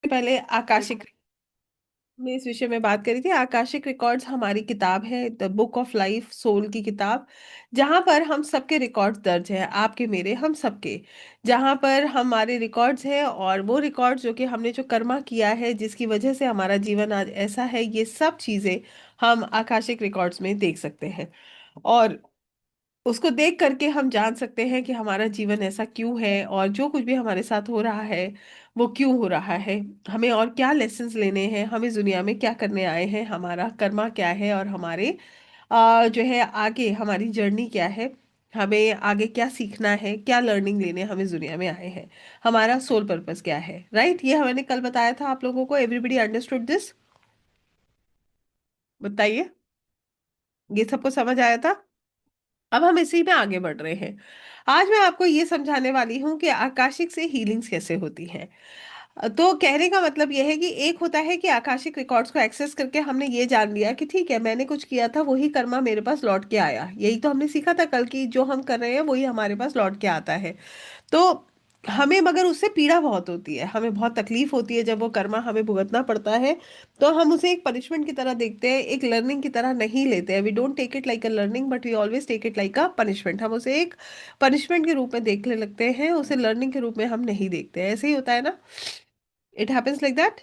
पहले आकाशिक में इस विषय में बात करी थी। आकाशिक रिकॉर्ड्स हमारी किताब है, the book of life, soul की किताब, जहाँ पर हम सबके रिकॉर्ड्स दर्ज हैं, आपके मेरे हम सबके। जहाँ पर हमारे रिकॉर्ड्स हैं, और वो रिकॉर्ड्स जो कि हमने जो कर्मा किया है, जिसकी वजह से हमारा जीवन आज ऐसा है, ये सब चीज़ें हम आकाशिक रिकॉर्ड्स में देख सकते हैं। और उसको देख करके हम जान सकते हैं कि हमारा जीवन ऐसा क्यों है, और जो कुछ भी हमारे साथ हो रहा है वो क्यों हो रहा है। हमें और क्या लेसन्स लेने हैं, हम इस दुनिया में क्या करने आए हैं, हमारा कर्मा क्या है, और हमारे जो है आगे हमारी जर्नी क्या है। हमें आगे क्या सीखना है, क्या लर्निंग लेने हम इस दुनिया में आए हैं, हमारा सोल पर्पस क्या है। राइट, ये मैंने कल बताया था आप लोगों को। Everybody understood this? बताइए, ये सबको समझ आया था? अब हम इसी में आगे बढ़ रहे हैं। आज मैं आपको ये समझाने वाली हूँ कि आकाशिक से हीलिंग्स कैसे होती हैं। तो कहने का मतलब यह है कि एक होता है कि आकाशिक रिकॉर्ड्स को एक्सेस करके हमने ये जान लिया कि ठीक है, मैंने कुछ किया था, वही कर्मा मेरे पास लौट के आया। यही तो हमने सीखा था कल की, जो हम कर रहे हैं वही हमारे पास लौट के आता है। तो हमें मगर उससे पीड़ा बहुत होती है, हमें बहुत तकलीफ होती है जब वो कर्मा हमें भुगतना पड़ता है। तो हम उसे एक पनिशमेंट की तरह देखते हैं, एक लर्निंग की तरह नहीं लेते हैं। We don't take it like a learning, but we always take it like a punishment. हम उसे एक पनिशमेंट के रूप में देखने लगते हैं, उसे लर्निंग के रूप में हम नहीं देखते हैं। ऐसे ही होता है ना? It happens like that.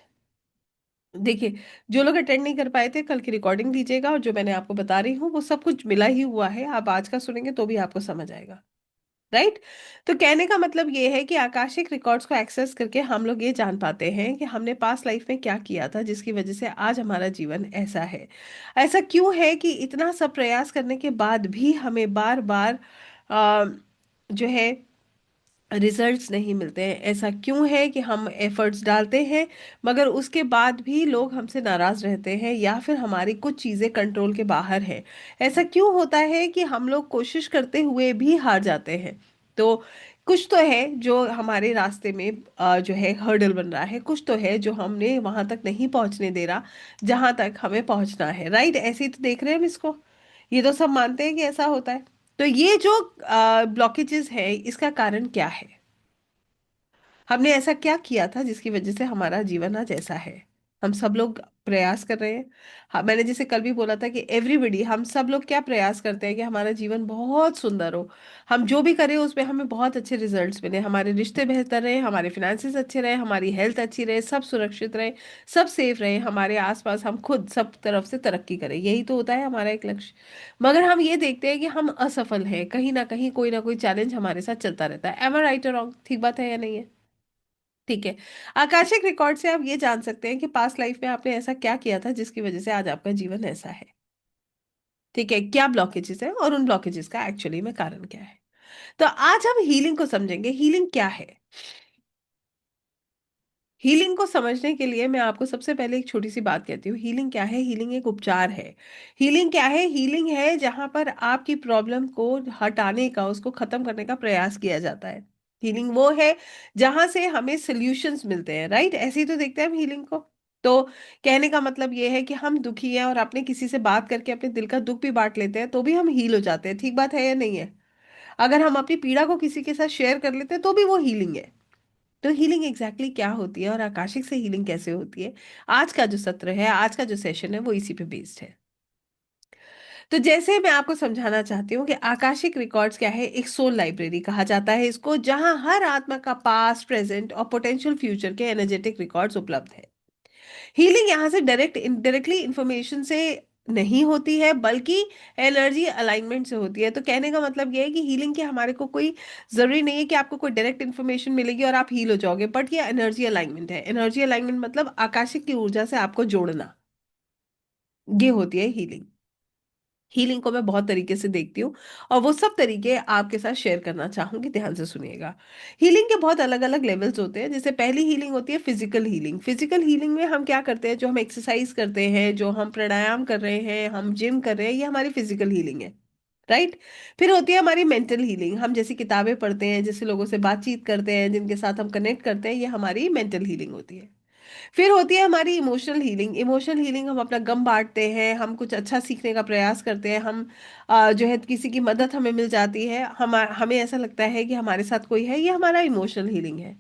देखिए, जो लोग अटेंड नहीं कर पाए थे, कल की रिकॉर्डिंग लीजिएगा, और जो मैंने आपको बता रही हूँ वो सब कुछ मिला ही हुआ है। आप आज का सुनेंगे तो भी आपको समझ आएगा। राइट। तो कहने का मतलब ये है कि आकाशिक रिकॉर्ड्स को एक्सेस करके हम लोग ये जान पाते हैं कि हमने पास्ट लाइफ में क्या किया था, जिसकी वजह से आज हमारा जीवन ऐसा है। ऐसा क्यों है कि इतना सब प्रयास करने के बाद भी हमें बार बार जो है रिजल्ट्स नहीं मिलते हैं। ऐसा क्यों है कि हम एफर्ट्स डालते हैं मगर उसके बाद भी लोग हमसे नाराज रहते हैं, या फिर हमारी कुछ चीज़ें कंट्रोल के बाहर हैं। ऐसा क्यों होता है कि हम लोग कोशिश करते हुए भी हार जाते हैं। तो कुछ तो है जो हमारे रास्ते में जो है हर्डल बन रहा है, कुछ तो है जो हमने वहां तक नहीं पहुंचने दे रहा जहां तक हमें पहुंचना है। राइट, ऐसे ही तो देख रहे हैं हम इसको। ये तो सब मानते हैं कि ऐसा होता है। तो ये जो ब्लॉकेजेस है, इसका कारण क्या है? हमने ऐसा क्या किया था जिसकी वजह से हमारा जीवन आज ऐसा है? हम सब लोग प्रयास कर रहे हैं। हाँ, मैंने जैसे कल भी बोला था कि एवरीबडी, हम सब लोग क्या प्रयास करते हैं कि हमारा जीवन बहुत सुंदर हो। हम जो भी करें उसमें हमें बहुत अच्छे रिजल्ट्स मिले, हमारे रिश्ते बेहतर रहे, हमारे फिनेंसेस अच्छे रहे, हमारी हेल्थ अच्छी रहे, सब सुरक्षित रहे, सब सेफ रहे, हमारे आसपास हम खुद सब तरफ से तरक्की करें। यही तो होता है हमारा एक लक्ष्य। मगर हम ये देखते हैं कि हम असफल हैं, कहीं ना कोई चैलेंज हमारे साथ चलता रहता है। एम आई राइट और रॉन्ग? ठीक बात है या नहीं है? ठीक है। आकाशिक रिकॉर्ड से आप ये जान सकते हैं कि पास्ट लाइफ में आपने ऐसा क्या किया था जिसकी वजह से आज आपका जीवन ऐसा है। ठीक है, क्या ब्लॉकेजेस है और उन ब्लॉकेजेस का एक्चुअली में कारण क्या है। तो आज हम हीलिंग को समझेंगे। हीलिंग क्या है? हीलिंग को समझने के लिए मैं आपको सबसे पहले एक छोटी सी बात कहती हूँ। हीलिंग क्या है? हीलिंग एक उपचार है। हीलिंग क्या है? हीलिंग है जहां पर आपकी प्रॉब्लम को हटाने का, उसको खत्म करने का प्रयास किया जाता है। हीलिंग वो है जहां से हमें सॉल्यूशंस मिलते हैं। राइट, ऐसे ही तो देखते हैं हम हीलिंग को। तो कहने का मतलब ये है कि हम दुखी हैं और अपने किसी से बात करके अपने दिल का दुख भी बांट लेते हैं तो भी हम हील हो जाते हैं। ठीक बात है या नहीं है? अगर हम अपनी पीड़ा को किसी के साथ शेयर कर लेते हैं तो भी वो हीलिंग है। तो हीलिंग एग्जैक्टली क्या होती है और आकाशिक से हीलिंग कैसे होती है, आज का जो सत्र है, आज का जो सेशन है, वो इसी पे बेस्ड है। तो जैसे मैं आपको समझाना चाहती हूँ कि आकाशिक रिकॉर्ड्स क्या है। एक सोल लाइब्रेरी कहा जाता है इसको, जहां हर आत्मा का पास्ट, प्रेजेंट और पोटेंशियल फ्यूचर के एनर्जेटिक रिकॉर्ड्स उपलब्ध है। हीलिंग यहाँ से डायरेक्टली इंफॉर्मेशन से नहीं होती है, बल्कि एनर्जी अलाइनमेंट से होती है। तो कहने का मतलब ये है कि हीलिंग के हमारे को कोई जरूरी नहीं है कि आपको कोई डायरेक्ट इन्फॉर्मेशन मिलेगी और आप हील हो जाओगे, बट ये एनर्जी अलाइनमेंट है। एनर्जी अलाइनमेंट मतलब आकाशिक की ऊर्जा से आपको जोड़ना, ये होती है हीलिंग। हीलिंग को मैं बहुत तरीके से देखती हूँ, और वो सब तरीके आपके साथ शेयर करना चाहूंगी। ध्यान से सुनिएगा। हीलिंग के बहुत अलग अलग लेवल्स होते हैं। जैसे पहली हीलिंग होती है फिजिकल हीलिंग। फिजिकल हीलिंग में हम क्या करते हैं? जो हम एक्सरसाइज करते हैं, जो हम प्राणायाम कर रहे हैं, हम जिम कर रहे हैं, ये हमारी फिजिकल हीलिंग है। राइट। फिर होती है हमारी मेंटल हीलिंग। हम जैसी किताबें पढ़ते हैं, जैसे लोगों से बातचीत करते हैं, जिनके साथ हम कनेक्ट करते हैं, ये हमारी मेंटल हीलिंग होती है। फिर होती है हमारी इमोशनल हीलिंग। इमोशनल हीलिंग, हम अपना गम बांटते हैं, हम कुछ अच्छा सीखने का प्रयास करते हैं, हम जो है किसी की मदद हमें मिल जाती है, हमें ऐसा लगता है कि हमारे साथ कोई है, ये हमारा इमोशनल हीलिंग है।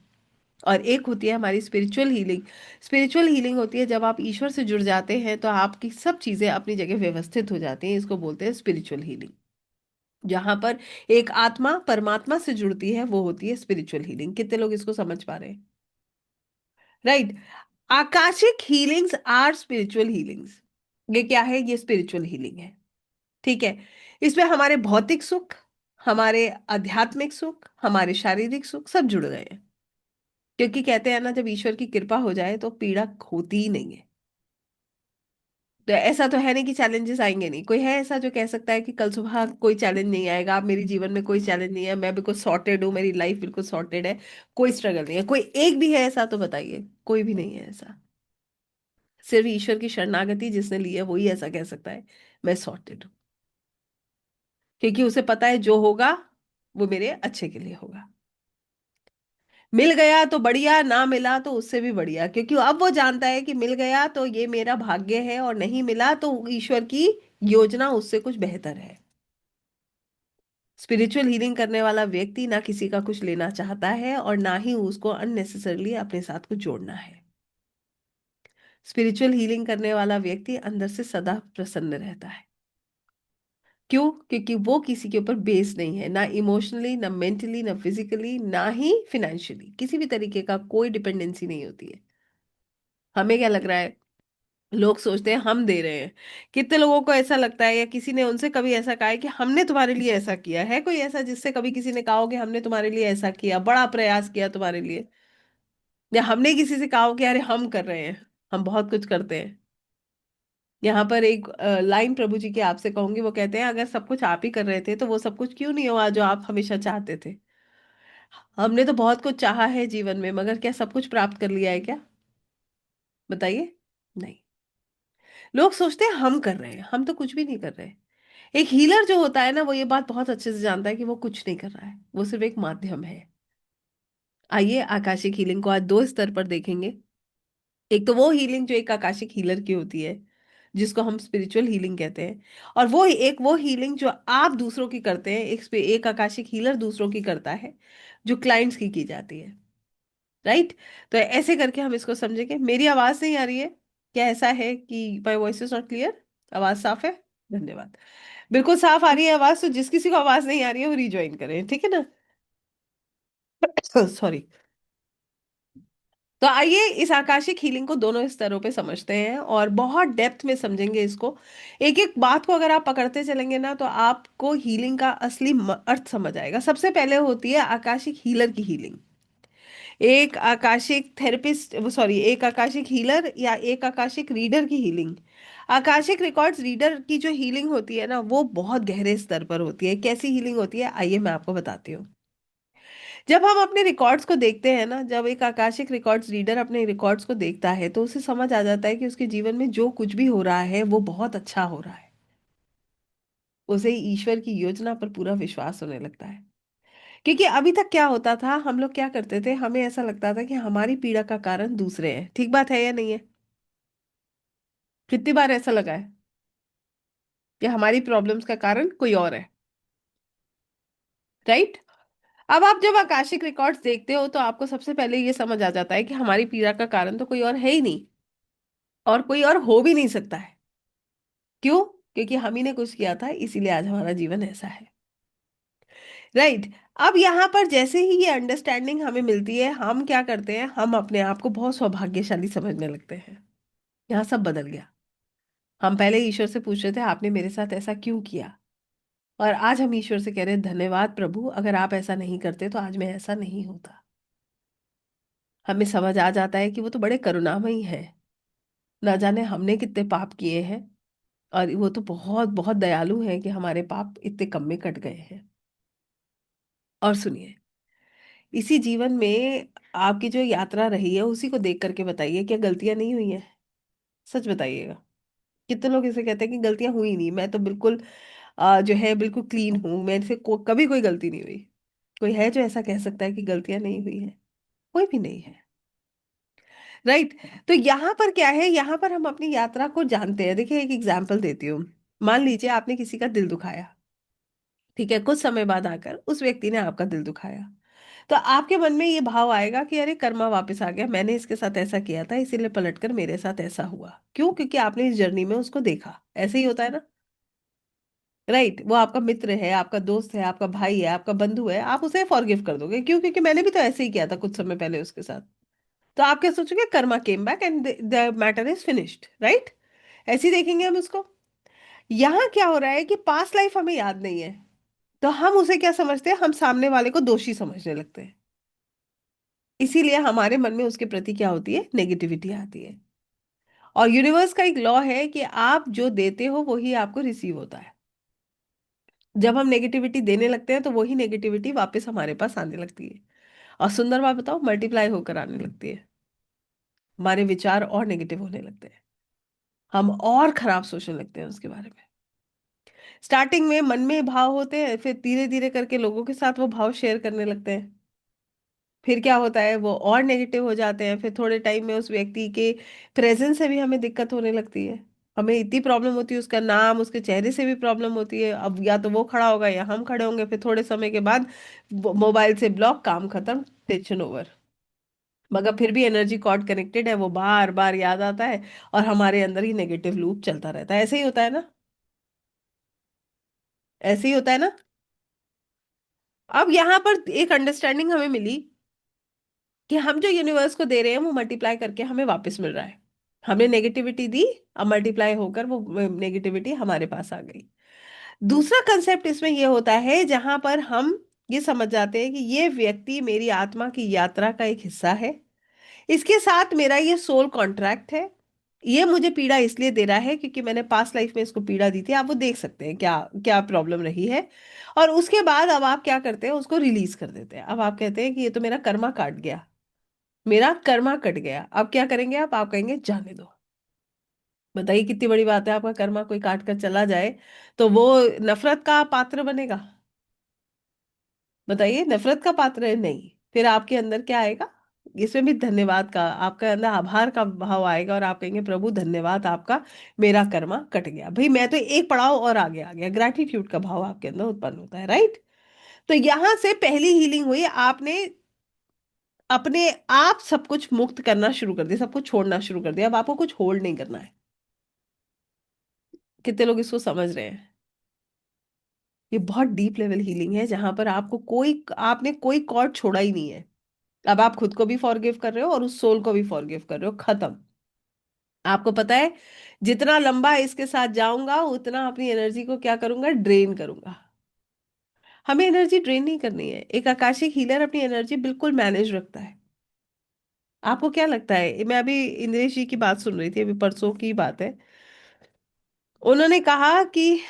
और एक होती है हमारी स्पिरिचुअल हीलिंग। स्पिरिचुअल हीलिंग होती है जब आप ईश्वर से जुड़ जाते हैं तो आपकी सब चीजें अपनी जगह व्यवस्थित हो जाती हैं, इसको बोलते हैं स्पिरिचुअल हीलिंग। जहां पर एक आत्मा परमात्मा से जुड़ती है वो होती है स्पिरिचुअल हीलिंग। कितने लोग इसको समझ पा रहे हैं? Right. Akashic healings are spiritual healings. ये क्या है? ये स्पिरिचुअल हीलिंग है। ठीक है। इसमें हमारे भौतिक सुख, हमारे आध्यात्मिक सुख, हमारे शारीरिक सुख सब जुड़ गए हैं। क्योंकि कहते हैं ना, जब ईश्वर की कृपा हो जाए तो पीड़ा होती ही नहीं है। तो ऐसा तो है नहीं कि चैलेंजेस आएंगे नहीं। कोई है ऐसा जो कह सकता है कि कल सुबह कोई चैलेंज नहीं आएगा, आप मेरे जीवन में कोई चैलेंज नहीं है, मैं बिल्कुल सॉर्टेड हूँ, मेरी लाइफ बिल्कुल सॉर्टेड है, कोई स्ट्रगल नहीं है? कोई एक भी है ऐसा तो बताइए। कोई भी नहीं है ऐसा। सिर्फ ईश्वर की शरणागति जिसने ली है वही ऐसा कह सकता है मैं सॉर्टेड हूँ। क्योंकि उसे पता है जो होगा वो मेरे अच्छे के लिए होगा। मिल गया तो बढ़िया, ना मिला तो उससे भी बढ़िया, क्योंकि अब वो जानता है कि मिल गया तो ये मेरा भाग्य है, और नहीं मिला तो ईश्वर की योजना उससे कुछ बेहतर है। स्पिरिचुअल हीलिंग करने वाला व्यक्ति ना किसी का कुछ लेना चाहता है और ना ही उसको अननेसेसरली अपने साथ कुछ जोड़ना है। स्पिरिचुअल हीलिंग करने वाला व्यक्ति अंदर से सदा प्रसन्न रहता है। क्यों? क्योंकि वो किसी के ऊपर बेस नहीं है, ना इमोशनली, ना मेंटली, ना फिजिकली, ना ही फिनेंशियली, किसी भी तरीके का कोई डिपेंडेंसी नहीं होती है। हमें क्या लग रहा है? लोग सोचते हैं हम दे रहे हैं। कितने लोगों को ऐसा लगता है, या किसी ने उनसे कभी ऐसा कहा है कि हमने तुम्हारे लिए ऐसा किया है? कोई ऐसा जिससे कभी किसी ने कहा हो कि हमने तुम्हारे लिए ऐसा किया, बड़ा प्रयास किया तुम्हारे लिए? या हमने किसी से कहा हो कि अरे हम कर रहे हैं, हम बहुत कुछ करते हैं? यहाँ पर एक लाइन प्रभु जी की आपसे कहूंगी, वो कहते हैं अगर सब कुछ आप ही कर रहे थे तो वो सब कुछ क्यों नहीं हुआ जो आप हमेशा चाहते थे? हमने तो बहुत कुछ चाहा है जीवन में, मगर क्या सब कुछ प्राप्त कर लिया है क्या? बताइए। नहीं। लोग सोचते हैं हम कर रहे हैं, हम तो कुछ भी नहीं कर रहे। एक हीलर जो होता है ना, वो ये बात बहुत अच्छे से जानता है कि वो कुछ नहीं कर रहा है, वो सिर्फ एक माध्यम है। आइए आकाशिक हीलिंग को आज दो स्तर पर देखेंगे। एक तो वो हीलिंग जो एक आकाशिक हीलर की होती है, जिसको हम स्पिरिचुअल हीलिंग कहते हैं। और वो हीलिंग जो आप दूसरों की करते हैं, एक आकाशिक हीलर दूसरों की करता है, जो क्लाइंट्स की जाती है। राइट। तो ऐसे करके हम इसको समझेंगे। मेरी आवाज नहीं आ रही है? क्या ऐसा है कि my voice is not clear? आवाज साफ है? धन्यवाद। बिल्कुल साफ आ रही है आवाज, तो जिस किसी को आवाज नहीं आ रही है वो रिज्वाइन करें, ठीक है ना? सॉरी। तो आइए इस आकाशिक हीलिंग को दोनों स्तरों पे समझते हैं और बहुत डेप्थ में समझेंगे इसको। एक एक बात को अगर आप पकड़ते चलेंगे ना तो आपको हीलिंग का असली अर्थ समझ आएगा। सबसे पहले होती है आकाशिक हीलर की हीलिंग। एक आकाशिक थेरेपिस्ट, वो सॉरी, एक आकाशिक हीलर या एक आकाशिक रीडर की हीलिंग। आकाशिक रिकॉर्ड्स रीडर की जो हीलिंग होती है ना, वो बहुत गहरे स्तर पर होती है। कैसी हीलिंग होती है आइए मैं आपको बताती हूँ। जब हम अपने रिकॉर्ड्स को देखते हैं ना, जब एक आकाशिक रिकॉर्ड्स रीडर अपने रिकॉर्ड्स को देखता है तो उसे समझ आ जाता है कि उसके जीवन में जो कुछ भी हो रहा है वो बहुत अच्छा हो रहा है। उसे ईश्वर की योजना पर पूरा विश्वास होने लगता है। क्योंकि अभी तक क्या होता था, हम लोग क्या करते थे, हमें ऐसा लगता था कि हमारी पीड़ा का कारण दूसरे हैं। ठीक बात है या नहीं है? कितनी बार ऐसा लगा है कि हमारी प्रॉब्लम्स का कारण कोई और है? राइट। अब आप जब आकाशिक रिकॉर्ड्स देखते हो तो आपको सबसे पहले ये समझ आ जाता है कि हमारी पीड़ा का कारण तो कोई और है ही नहीं, और कोई और हो भी नहीं सकता है। क्यों? क्योंकि हम ही ने कुछ किया था, इसीलिए आज हमारा जीवन ऐसा है। राइट। अब यहाँ पर जैसे ही ये अंडरस्टैंडिंग हमें मिलती है, हम क्या करते हैं, हम अपने आप को बहुत सौभाग्यशाली समझने लगते हैं। यहाँ सब बदल गया। हम पहले ईश्वर से पूछ रहे थे आपने मेरे साथ ऐसा क्यों किया, और आज हम ईश्वर से कह रहे हैं धन्यवाद प्रभु, अगर आप ऐसा नहीं करते तो आज मैं ऐसा नहीं होता। हमें समझ आ जाता है कि वो तो बड़े करुणामयी है। ना जाने हमने कितने पाप किए हैं, और वो तो बहुत बहुत दयालु है कि हमारे पाप इतने कम में कट गए हैं। और सुनिए, इसी जीवन में आपकी जो यात्रा रही है उसी को देख करके बताइए क्या गलतियां नहीं हुई हैं? सच बताइएगा। कितने लोग इसे कहते हैं कि गलतियां हुई नहीं, मैं तो बिल्कुल जो है बिल्कुल क्लीन हूं, मेरे से कभी कोई गलती नहीं हुई? कोई है जो ऐसा कह सकता है कि गलतियां नहीं हुई है? कोई भी नहीं है। राइट। तो यहाँ पर क्या है, यहाँ पर हम अपनी यात्रा को जानते हैं। देखिए एक एग्जाम्पल देती हूँ। मान लीजिए आपने किसी का दिल दुखाया। ठीक है, कुछ समय बाद आकर उस व्यक्ति ने आपका दिल दुखाया। तो आपके मन में ये भाव आएगा कि अरे कर्मा वापस आ गया, मैंने इसके साथ ऐसा किया था इसीलिए पलटकर मेरे साथ ऐसा हुआ। क्यों? क्योंकि आपने इस जर्नी में उसको देखा। ऐसे ही होता है ना। राइट, वो आपका मित्र है, आपका दोस्त है, आपका भाई है, आपका बंधु है, आप उसे फॉरगिव कर दोगे। क्यों? क्योंकि मैंने भी तो ऐसे ही किया था कुछ समय पहले उसके साथ। तो आप क्या सोचोगे? Karma came back and the matter is finished, right. ऐसे ही देखेंगे हम उसको। यहाँ क्या हो रहा है कि पास्ट लाइफ हमें याद नहीं है, तो हम उसे क्या समझते हैं? हम सामने वाले को दोषी समझने लगते हैं। इसीलिए हमारे मन में उसके प्रति क्या होती है? नेगेटिविटी आती है। और यूनिवर्स का एक लॉ है कि आप जो देते हो वही आपको रिसीव होता है। जब हम नेगेटिविटी देने लगते हैं तो वही नेगेटिविटी वापस हमारे पास आने लगती है। और सुंदर बात बताओ, मल्टीप्लाई होकर आने लगती है। हमारे विचार और नेगेटिव होने लगते हैं, हम और खराब सोचने लगते हैं उसके बारे में। स्टार्टिंग में मन में भाव होते हैं, फिर धीरे धीरे करके लोगों के साथ वो भाव शेयर करने लगते हैं। फिर क्या होता है? वो और नेगेटिव हो जाते हैं। फिर थोड़े टाइम में उस व्यक्ति के प्रेजेंस से भी हमें दिक्कत होने लगती है। हमें इतनी प्रॉब्लम होती है, उसका नाम, उसके चेहरे से भी प्रॉब्लम होती है। अब या तो वो खड़ा होगा या हम खड़े होंगे, फिर थोड़े समय के बाद मोबाइल से ब्लॉक, काम खत्म, टेंशन ओवर। मगर फिर भी एनर्जी कॉर्ड कनेक्टेड है, वो बार बार याद आता है और हमारे अंदर ही नेगेटिव लूप चलता रहता है। ऐसे ही होता है ना। ऐसे ही होता है ना। अब यहाँ पर एक अंडरस्टैंडिंग हमें मिली कि हम जो यूनिवर्स को दे रहे हैं वो मल्टीप्लाई करके हमें वापस मिल रहा है। हमने नेगेटिविटी दी, अब मल्टीप्लाई होकर वो नेगेटिविटी हमारे पास आ गई। दूसरा कंसेप्ट इसमें ये होता है जहां पर हम ये समझ जाते हैं कि ये व्यक्ति मेरी आत्मा की यात्रा का एक हिस्सा है, इसके साथ मेरा ये सोल कॉन्ट्रैक्ट है। ये मुझे पीड़ा इसलिए दे रहा है क्योंकि मैंने पास्ट लाइफ में इसको पीड़ा दी थी। आप वो देख सकते हैं क्या क्या प्रॉब्लम रही है। और उसके बाद अब आप क्या करते हैं? उसको रिलीज कर देते हैं। अब आप कहते हैं कि ये तो मेरा कर्मा काट गया, मेरा कर्मा कट गया। अब क्या करेंगे आप कहेंगे जाने दो। बताइए कितनी बड़ी बात है। आपका कर्मा कोई काट कर चला जाए तो वो नफरत का पात्र बनेगा? बताइए, नफरत का पात्र है? नहीं। फिर आपके अंदर क्या आएगा? इसमें भी धन्यवाद का, आपके अंदर आभार का भाव आएगा और आप कहेंगे प्रभु धन्यवाद आपका, मेरा कर्मा कट गया भाई, मैं तो एक पड़ाव और आगे आ गया। ग्रैटिट्यूड का भाव आपके अंदर उत्पन्न होता है, राइट। तो यहां से पहली हीलिंग हुई। आपने अपने आप सब कुछ मुक्त करना शुरू कर दिया, सब कुछ छोड़ना शुरू कर दिया। अब आपको कुछ होल्ड नहीं करना है। कितने लोग इसको समझ रहे हैं? ये बहुत डीप लेवल हीलिंग है जहां पर आपको कोई, आपने कोई कॉर्ड छोड़ा ही नहीं है। अब आप खुद को भी फॉरगिव कर रहे हो और उस सोल को भी फॉरगिव कर रहे हो। खत्म। आपको पता है जितना लंबा इसके साथ जाऊंगा उतना अपनी एनर्जी को क्या करूंगा? ड्रेन करूंगा। हमें एनर्जी ड्रेन नहीं करनी है। एक आकाशिक हीलर अपनी एनर्जी बिल्कुल मैनेज रखता है। आपको क्या लगता है? मैं अभी इंद्रेश जी की बात सुन रही थी, अभी परसों की बात है। उन्होंने कहा कि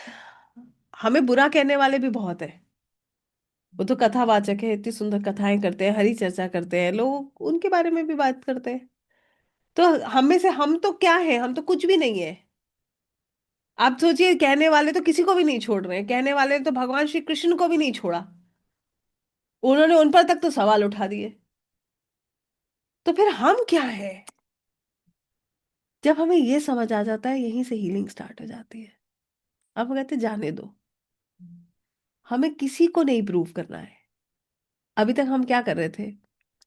हमें बुरा कहने वाले भी बहुत है। वो तो कथावाचक है, इतनी सुंदर कथाएं करते हैं, हरी चर्चा करते हैं, लोग उनके बारे में भी बात करते हैं। तो हम में से हम तो क्या है? हम तो कुछ भी नहीं है। आप सोचिए, कहने वाले तो किसी को भी नहीं छोड़ रहे हैं। कहने वाले ने तो भगवान श्री कृष्ण को भी नहीं छोड़ा। उन्होंने उन पर तक तो सवाल उठा दिए। तो फिर हम क्या है? जब हमें ये समझ आ जाता है, यहीं से हीलिंग स्टार्ट हो जाती है। अब वो कहते हैं, जाने दो, हमें किसी को नहीं प्रूव करना है। अभी तक हम क्या कर रहे थे?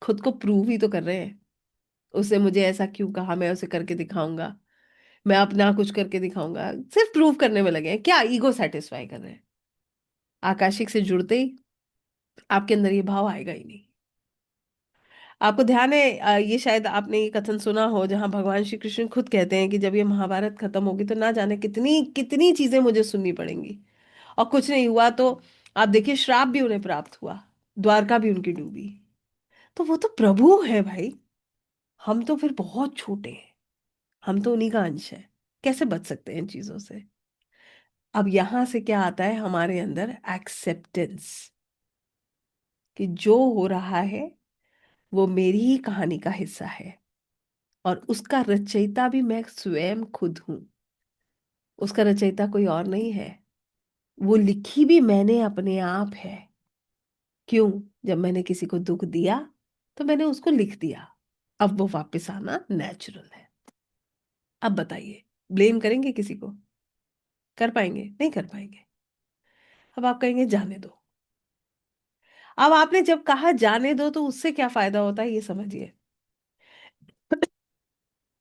खुद को प्रूव ही तो कर रहे हैं। उसने मुझे ऐसा क्यों कहा, मैं उसे करके दिखाऊंगा, मैं अपना कुछ करके दिखाऊंगा। सिर्फ प्रूव करने में लगे हैं। क्या ईगो सेटिस्फाई कर रहे हैं? आकाशिक से जुड़ते ही आपके अंदर ये भाव आएगा ही नहीं। आपको ध्यान है ये शायद आपने ये कथन सुना हो जहां भगवान श्री कृष्ण खुद कहते हैं कि जब ये महाभारत खत्म होगी तो ना जाने कितनी कितनी चीजें मुझे सुननी पड़ेंगी। और कुछ नहीं हुआ तो आप देखिए, श्राप भी उन्हें प्राप्त हुआ, द्वारका भी उनकी डूबी। तो वो तो प्रभु है भाई। हम तो फिर बहुत छोटे हैं। हम तो उन्हीं का अंश है। कैसे बच सकते हैं इन चीजों से? अब यहां से क्या आता है हमारे अंदर? एक्सेप्टेंस, कि जो हो रहा है वो मेरी ही कहानी का हिस्सा है और उसका रचयिता भी मैं स्वयं खुद हूं। उसका रचयिता कोई और नहीं है। वो लिखी भी मैंने अपने आप है। क्यों? जब मैंने किसी को दुख दिया तो मैंने उसको लिख दिया। अब वो वापस आना नेचुरल है। अब बताइए, ब्लेम करेंगे किसी को? कर पाएंगे? नहीं कर पाएंगे। अब आप कहेंगे जाने दो। अब आपने जब कहा जाने दो, तो उससे क्या फायदा होता है ये समझिए।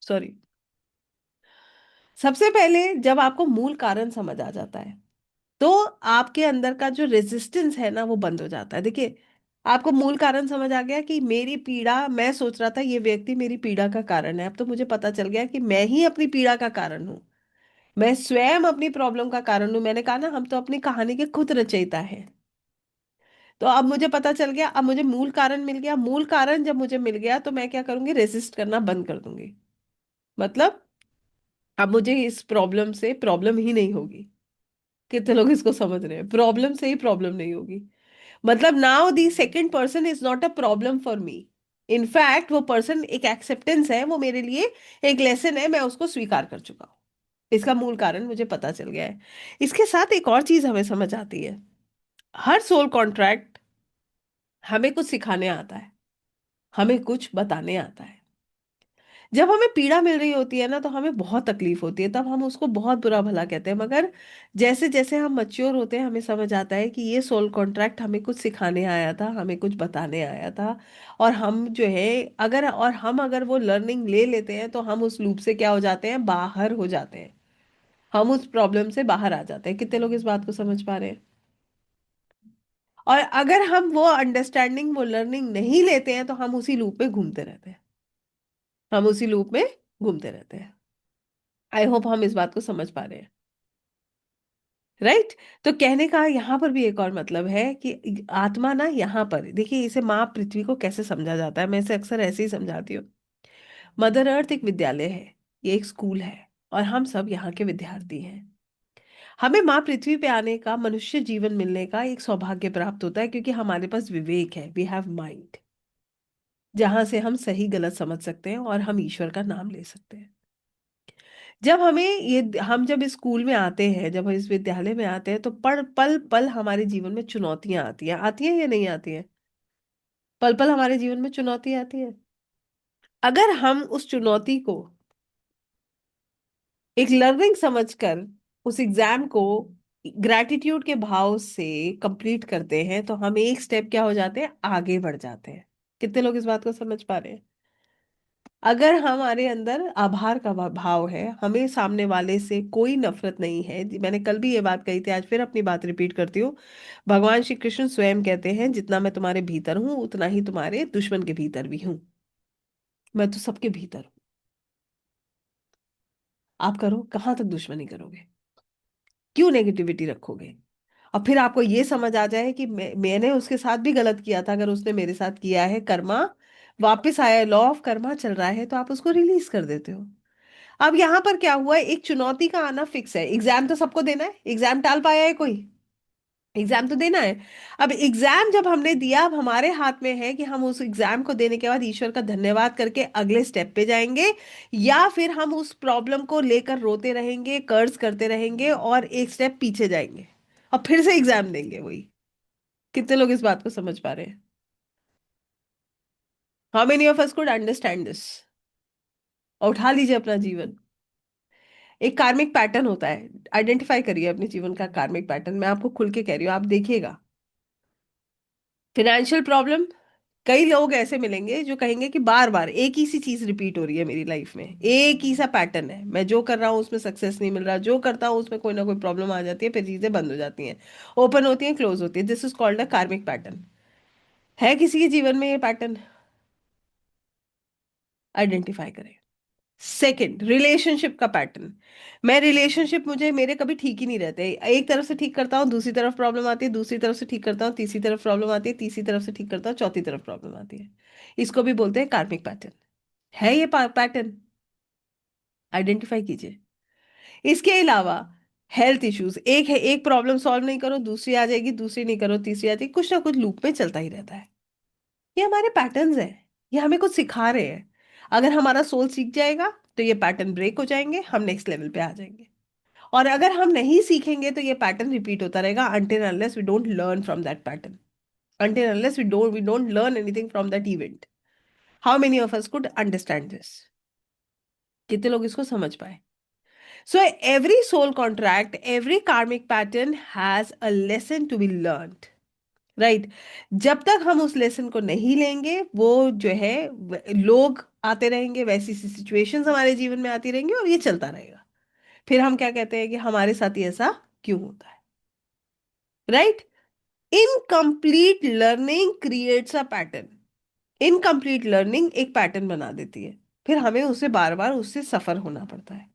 सॉरी। सबसे पहले जब आपको मूल कारण समझ आ जाता है, तो आपके अंदर का जो रेजिस्टेंस है ना, वो बंद हो जाता है। देखिए, आपको मूल कारण समझ आ गया कि मेरी पीड़ा, मैं सोच रहा था ये व्यक्ति मेरी पीड़ा का कारण है, अब तो मुझे पता चल गया कि मैं ही अपनी पीड़ा का कारण हूँ। मैं स्वयं अपनी प्रॉब्लम का कारण हूँ। मैंने कहा ना, हम तो अपनी कहानी के खुद रचयिता हैं। तो अब मुझे पता चल गया, अब मुझे मूल कारण मिल गया। मूल कारण जब मुझे मिल गया, तो मैं क्या करूंगी, रेसिस्ट करना बंद कर दूंगी। मतलब अब मुझे इस प्रॉब्लम से प्रॉब्लम ही नहीं होगी। कितने लोग इसको समझ रहे हैं, प्रॉब्लम से ही प्रॉब्लम नहीं होगी। मतलब now the second person is not a problem for me. In fact वो पर्सन एक एक्सेप्टेंस है, वो मेरे लिए एक लेसन है, मैं उसको स्वीकार कर चुका हूँ। इसका मूल कारण मुझे पता चल गया है। इसके साथ एक और चीज हमें समझ आती है। हर सोल कॉन्ट्रैक्ट हमें कुछ सिखाने आता है, हमें कुछ बताने आता है। जब हमें पीड़ा मिल रही होती है ना, तो हमें बहुत तकलीफ होती है, तब हम उसको बहुत बुरा भला कहते हैं। मगर जैसे जैसे हम मैच्योर होते हैं, हमें समझ आता है कि ये सोल कॉन्ट्रैक्ट हमें कुछ सिखाने आया था, हमें कुछ बताने आया था। और हम जो है, अगर वो लर्निंग ले लेते हैं, तो हम उस लूप से क्या हो जाते हैं, बाहर हो जाते हैं। हम उस प्रॉब्लम से बाहर आ जाते हैं। कितने लोग इस बात को समझ पा रहे हैं? और अगर हम वो अंडरस्टैंडिंग, वो लर्निंग नहीं लेते हैं, तो हम उसी लूप में घूमते रहते हैं। हम उसी लूप में घूमते रहते हैं। आई होप हम इस बात को समझ पा रहे हैं। राइट। तो कहने का यहाँ पर भी एक और मतलब है कि आत्मा ना, यहाँ पर देखिए, इसे माँ पृथ्वी को कैसे समझा जाता है, मैं इसे अक्सर ऐसे ही समझाती हूँ। मदर अर्थ एक विद्यालय है, ये एक स्कूल है, और हम सब यहाँ के विद्यार्थी हैं। हमें माँ पृथ्वी पे आने का, मनुष्य जीवन मिलने का एक सौभाग्य प्राप्त होता है, क्योंकि हमारे पास विवेक है, वी हैव माइंड, जहां से हम सही गलत समझ सकते हैं और हम ईश्वर का नाम ले सकते हैं। जब हमें ये हम जब इस स्कूल में आते हैं, जब हम इस विद्यालय में आते हैं, तो पल पल पल हमारे जीवन में चुनौतियां आती हैं या नहीं आती हैं? पल पल हमारे जीवन में चुनौती आती है। अगर हम उस चुनौती को एक लर्निंग समझकर, उस एग्जाम को ग्रैटिट्यूड के भाव से कंप्लीट करते हैं, तो हम एक स्टेप क्या हो जाते हैं, आगे बढ़ जाते हैं। कितने लोग इस बात को समझ पा रहे हैं? अगर हमारे अंदर आभार का भाव है, हमें सामने वाले से कोई नफरत नहीं है, मैंने कल भी ये बात कही थी, आज फिर अपनी बात रिपीट करती हूँ। भगवान श्री कृष्ण स्वयं कहते हैं, जितना मैं तुम्हारे भीतर हूँ, उतना ही तुम्हारे दुश्मन के भीतर भी हूँ। मैं तो सबके भीतर हूँ। आप करो, कहाँ तक दुश्मनी करोगे? क्यों नेगेटिविटी रखोगे? और फिर आपको ये समझ आ जाए कि मैंने उसके साथ भी गलत किया था, अगर उसने मेरे साथ किया है, कर्मा वापस आया, लॉ ऑफ कर्मा चल रहा है, तो आप उसको रिलीज कर देते हो। अब यहां पर क्या हुआ है, एक चुनौती का आना फिक्स है। एग्जाम तो सबको देना है, एग्जाम टाल पाया है कोई? एग्जाम तो देना है। अब एग्जाम जब हमने दिया, अब हमारे हाथ में है कि हम उस एग्जाम को देने के बाद ईश्वर का धन्यवाद करके अगले स्टेप पे जाएंगे, या फिर हम उस प्रॉब्लम को लेकर रोते रहेंगे, कर्ज करते रहेंगे, और एक स्टेप पीछे जाएंगे और फिर से एग्जाम देंगे वही। कितने लोग इस बात को समझ पा रहे हैं? How many of us could understand this? उठा लीजिए अपना जीवन। एक कार्मिक पैटर्न होता है, आइडेंटिफाई करिए अपने जीवन का कार्मिक पैटर्न। मैं आपको खुल के कह रही हूँ, आप देखिएगा। फाइनेंशियल प्रॉब्लम, कई लोग ऐसे मिलेंगे जो कहेंगे कि बार बार एक ही सी चीज रिपीट हो रही है मेरी लाइफ में, एक ही सा पैटर्न है, मैं जो कर रहा हूँ उसमें सक्सेस नहीं मिल रहा, जो करता हूँ उसमें कोई ना कोई प्रॉब्लम आ जाती है, फिर चीजें बंद हो जाती हैं, ओपन होती हैं, क्लोज होती है। दिस इज कॉल्ड अ कार्मिक पैटर्न। है किसी के जीवन में ये पैटर्न? आइडेंटिफाई करें। सेकंड, रिलेशनशिप का पैटर्न। मैं रिलेशनशिप, मुझे मेरे कभी ठीक ही नहीं रहते, एक तरफ से ठीक करता हूँ, दूसरी तरफ प्रॉब्लम आती है, दूसरी तरफ से ठीक करता हूँ, तीसरी तरफ प्रॉब्लम आती है, तीसरी तरफ से ठीक करता हूँ, चौथी तरफ प्रॉब्लम आती है। इसको भी बोलते हैं कार्मिक पैटर्न। है ये पैटर्न? आइडेंटिफाई कीजिए। इसके अलावा हेल्थ इश्यूज, एक है, एक प्रॉब्लम सॉल्व नहीं करो दूसरी आ जाएगी, दूसरी नहीं करो तीसरी आ जाएगी, कुछ ना कुछ लूप में चलता ही रहता है। ये हमारे पैटर्न्स हैं, ये हमें कुछ सिखा रहे हैं। अगर हमारा सोल सीख जाएगा, तो ये पैटर्न ब्रेक हो जाएंगे, हम नेक्स्ट लेवल पे आ जाएंगे। और अगर हम नहीं सीखेंगे, तो ये पैटर्न रिपीट होता रहेगा, until unless we don't learn from that pattern, until unless we don't learn anything from that event. How many of us could understand this? कितने लोग इसको समझ पाए? So every soul contract, every karmic pattern has a lesson to be learned. Right. जब तक हम उस lesson को नहीं लेंगे, वो जो है लोग आते रहेंगे, वैसी सी सिचुएशंस हमारे जीवन में आती रहेंगी और ये चलता रहेगा। फिर हम क्या कहते हैं कि हमारे साथ ही ऐसा क्यों होता है। Right. Incomplete learning creates a pattern. Incomplete learning एक पैटर्न बना देती है, फिर हमें उसे बार बार उससे सफर होना पड़ता है।